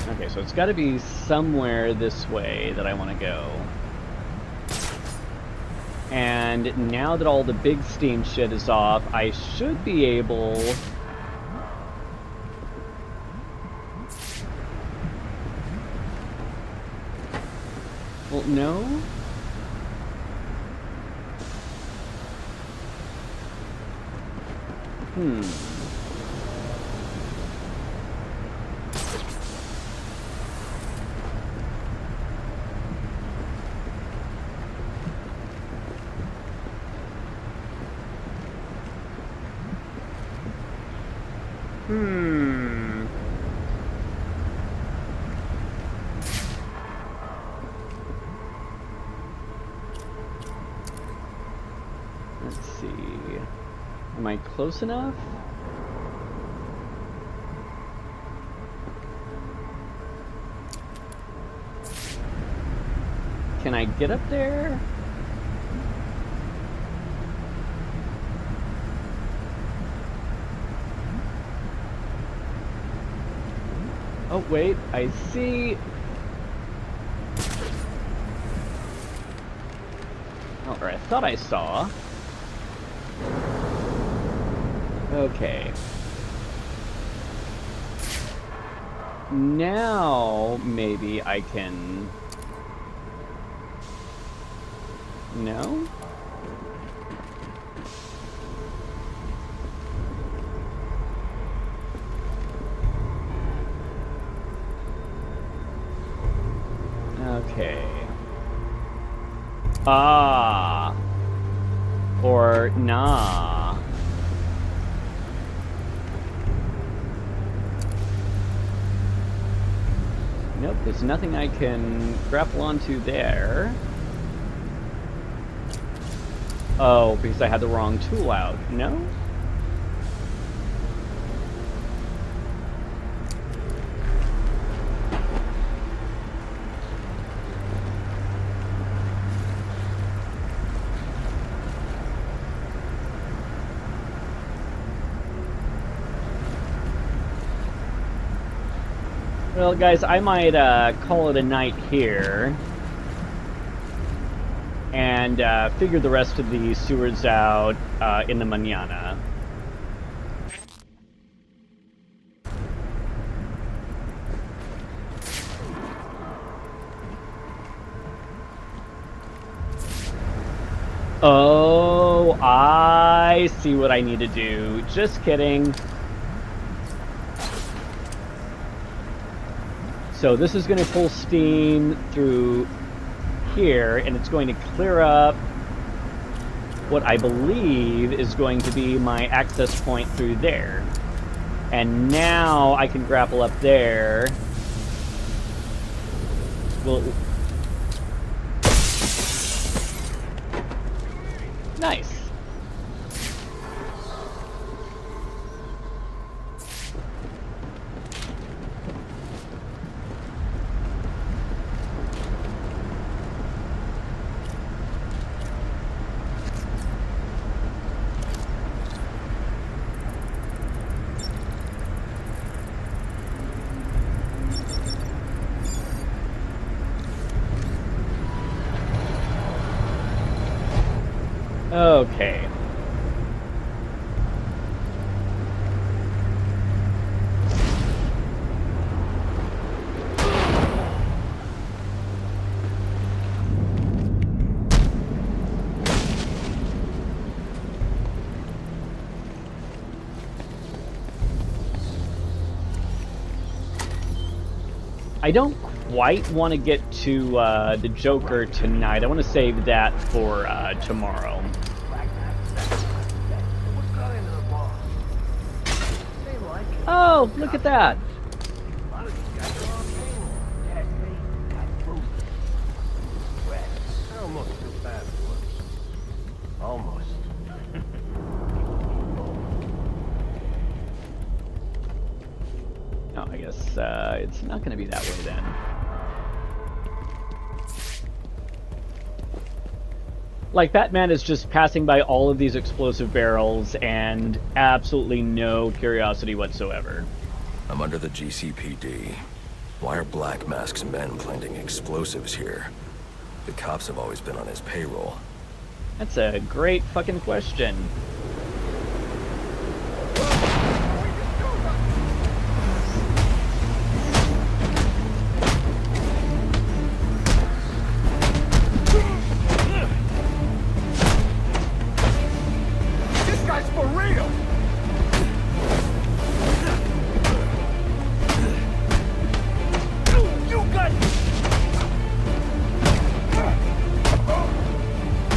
Okay, so it's got to be somewhere this way that I want to go. And now that all the big Steam shit is off, I should be able... Well, no? Let's see. Am I close enough? Can I get up there? Oh, wait, I see. Oh, or I thought I saw. Okay. Now, maybe I can... No? Okay. Ah. Or nah. Nope, there's nothing I can grapple onto there. Oh, because I had the wrong tool out. No? Well, guys, I might call it a night here and figure the rest of the sewers out in the mañana. Oh, I see what I need to do. Just kidding. So this is going to pull steam through here, and it's going to clear up what I believe is going to be my access point through there. And now I can grapple up there. Well, nice. Okay. I don't quite want to get to the Joker tonight. I want to save that for tomorrow. Oh, look at that. Almost too bad, almost. Oh, I guess it's not going to be that way then. Like, Batman is just passing by all of these explosive barrels and absolutely no curiosity whatsoever. I'm under the GCPD. Why are Black Mask's men planting explosives here? The cops have always been on his payroll. That's a great fucking question.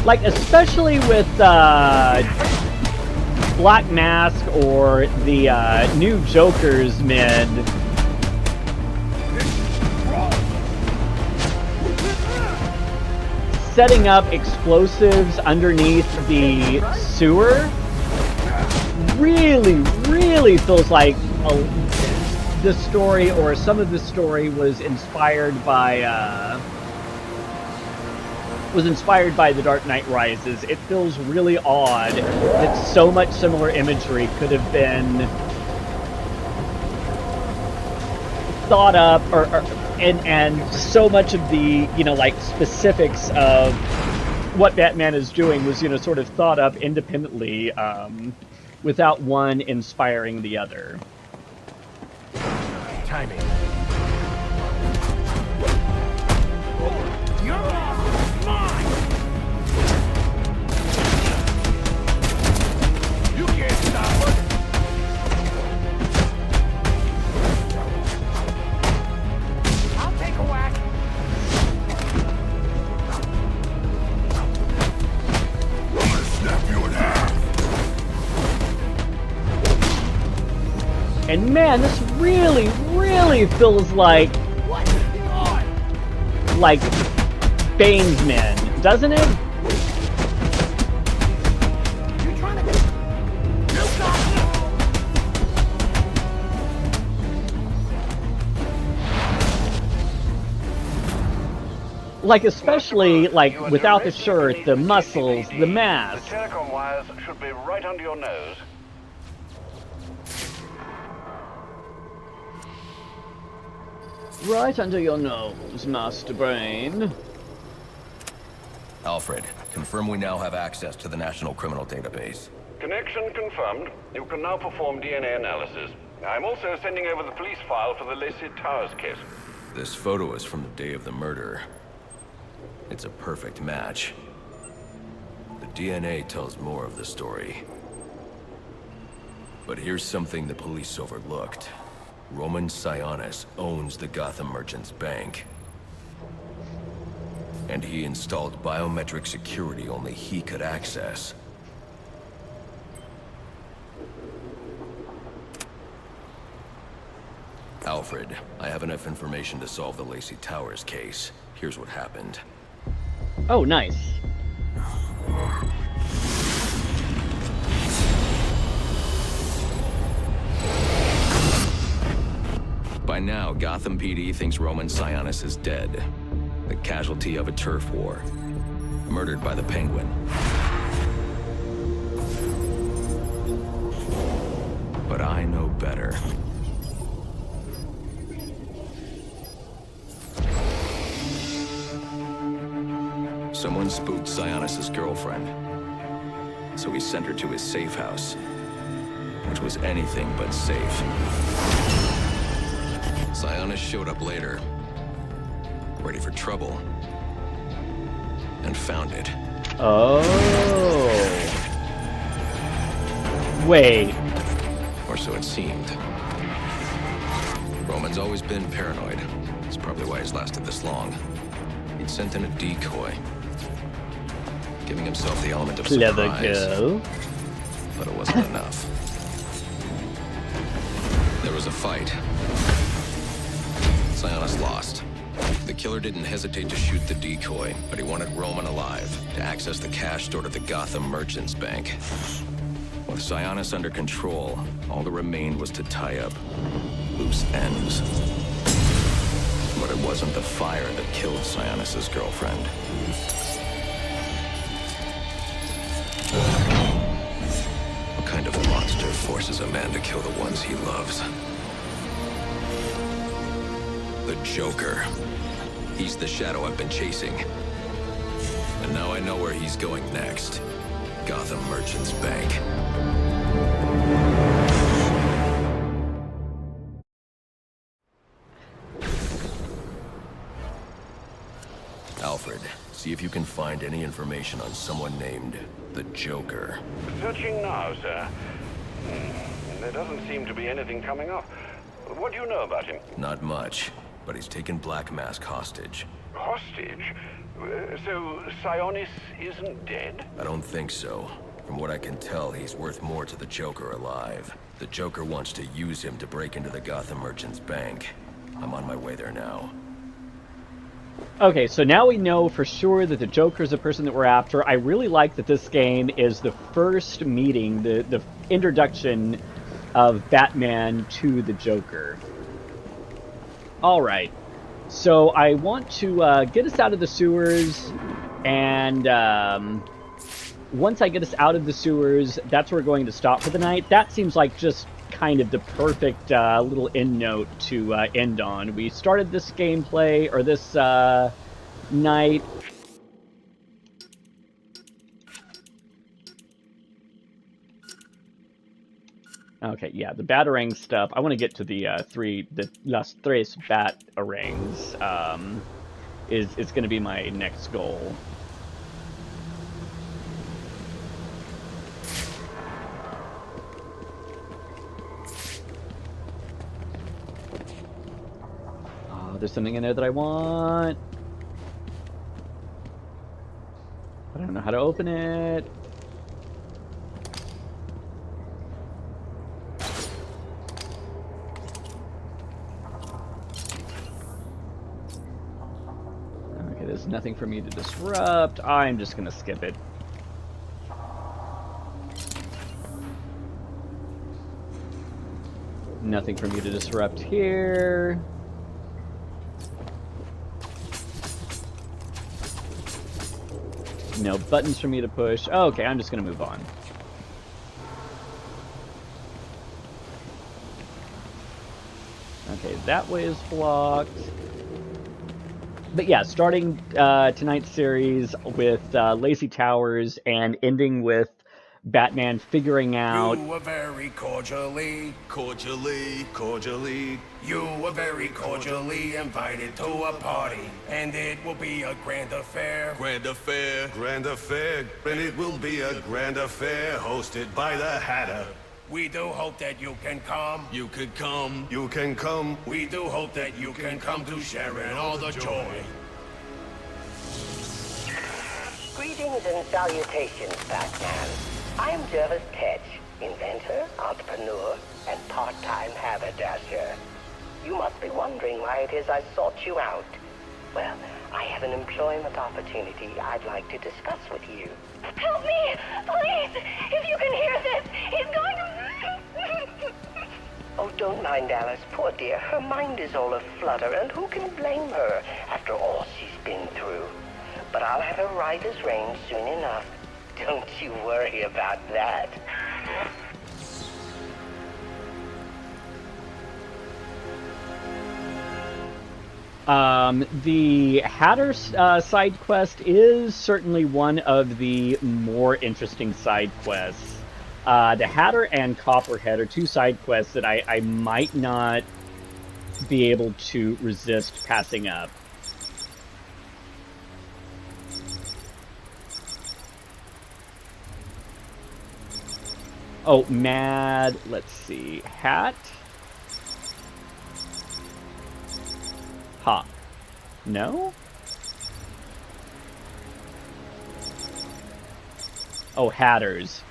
Like, especially with Black Mask or the new Joker's mid. setting up explosives underneath the sewer really feels like the story, or some of the story, was inspired by The Dark Knight Rises. It feels really odd that so much similar imagery could have been thought up, and so much of the, you know, like, specifics of what Batman is doing was, you know, sort of thought up independently, without one inspiring the other. Timing. You're off mine! You can't stop us! I'll take a whack. I'm gonna snap you in half. And man, this really feels like Bane's Men, doesn't it? Like, especially, like, without the shirt, the muscles, the mask. The telecom wires should be right under your nose. Right under your nose, Master Brain. Alfred, confirm we now have access to the National Criminal Database. Connection confirmed. You can now perform DNA analysis. I'm also sending over the police file for the Lacey Towers case. This photo is from the day of the murder. It's a perfect match. The DNA tells more of the story. But here's something the police overlooked. Roman Sionis owns the Gotham Merchants Bank. And he installed biometric security only he could access. Alfred, I have enough information to solve the Lacey Towers case. Here's what happened. Oh, nice. By now, Gotham PD thinks Roman Sionis is dead. The casualty of a turf war. Murdered by the Penguin. But I know better. Someone spooked Sionis' girlfriend. So he sent her to his safe house. Which was anything but safe. Sionis showed up later, ready for trouble, and found it. Oh. Wait. Or so it seemed. Roman's always been paranoid. That's probably why he's lasted this long. He'd sent in a decoy, giving himself the element of surprise. Clever girl. But it wasn't enough. There was a fight. Sionis lost. The killer didn't hesitate to shoot the decoy, but he wanted Roman alive to access the cash stored at the Gotham Merchants Bank. With Sionis under control, all that remained was to tie up loose ends. But it wasn't the fire that killed Sionis' girlfriend. What kind of monster forces a man to kill the ones he loves? The Joker. He's the shadow I've been chasing. And now I know where he's going next. Gotham Merchants Bank. Alfred, see if you can find any information on someone named the Joker. Searching now, sir. There doesn't seem to be anything coming up. What do you know about him? Not much. But he's taken Black Mask hostage. Hostage? So Sionis isn't dead? I don't think so. From what I can tell, he's worth more to the Joker alive. The Joker wants to use him to break into the Gotham Merchants Bank. I'm on my way there now. Okay, so now we know for sure that the Joker is the person that we're after. I really like that this game is the first meeting, the introduction of Batman to the Joker. Alright, so I want to get us out of the sewers, and once I get us out of the sewers, that's where we're going to stop for the night. That seems like just kind of the perfect little end note to end on. We started this gameplay, or this night. Okay, yeah, the Batarang stuff. I want to get to the Las Tres Batarangs. Is going to be my next goal. There's something in there that I want. I don't know how to open it. Okay, there's nothing for me to disrupt. I'm just gonna skip it. Nothing for me to disrupt here. No buttons for me to push. Oh, okay, I'm just going to move on. Okay, that way is blocked. But yeah, starting tonight's series with Lazy Towers and ending with Batman figuring out... You were very cordially, you were very cordially invited to a party, and it will be a grand affair. Grand affair, and it will be a grand affair hosted by the Hatter. We do hope that you can come. You can come. We do hope that you can come to share in all the joy. Greetings and salutations, Batman. I'm Jervis Tetch, inventor, entrepreneur, and part-time haberdasher. You must be wondering why it is I sought you out. Well, I have an employment opportunity I'd like to discuss with you. Help me! Please! If you can hear this, he's going to... Oh, don't mind Alice, poor dear. Her mind is all aflutter, and who can blame her after all she's been through? But I'll have her right as rain soon enough. Don't you worry about that. The Hatter side quest is certainly one of the more interesting side quests. The Hatter and Copperhead are two side quests that I might not be able to resist passing up. Oh, Mad, let's see, Hat? Hawk. No? Oh, Hatters.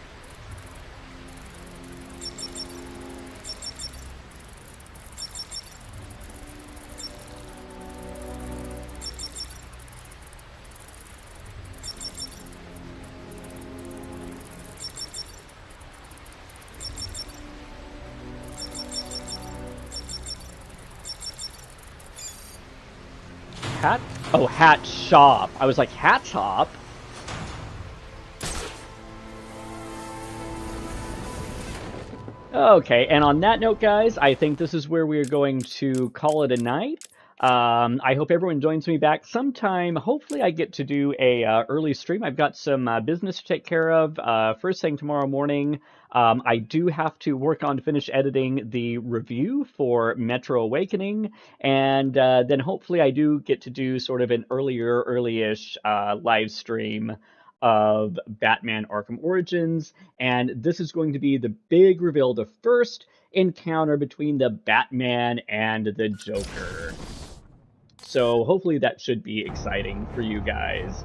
Hat? Oh, Hat Shop. I was like, Hat Shop? Okay, and on that note, guys, I think this is where we're going to call it a night. I hope everyone joins me back sometime. Hopefully I get to do a early stream. I've got some business to take care of first thing tomorrow morning. I do have to work on finish editing the review for Metro Awakening, and then hopefully I do get to do sort of an early-ish live stream of Batman Arkham Origins, and this is going to be the big reveal, the first encounter between the Batman and the Joker. So hopefully that should be exciting for you guys.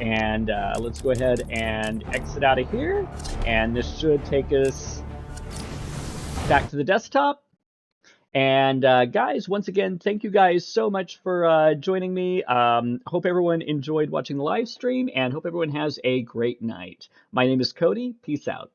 And let's go ahead and exit out of here. And this should take us back to the desktop. And guys, once again, thank you guys so much for joining me. Hope everyone enjoyed watching the live stream and hope everyone has a great night. My name is Cody. Peace out.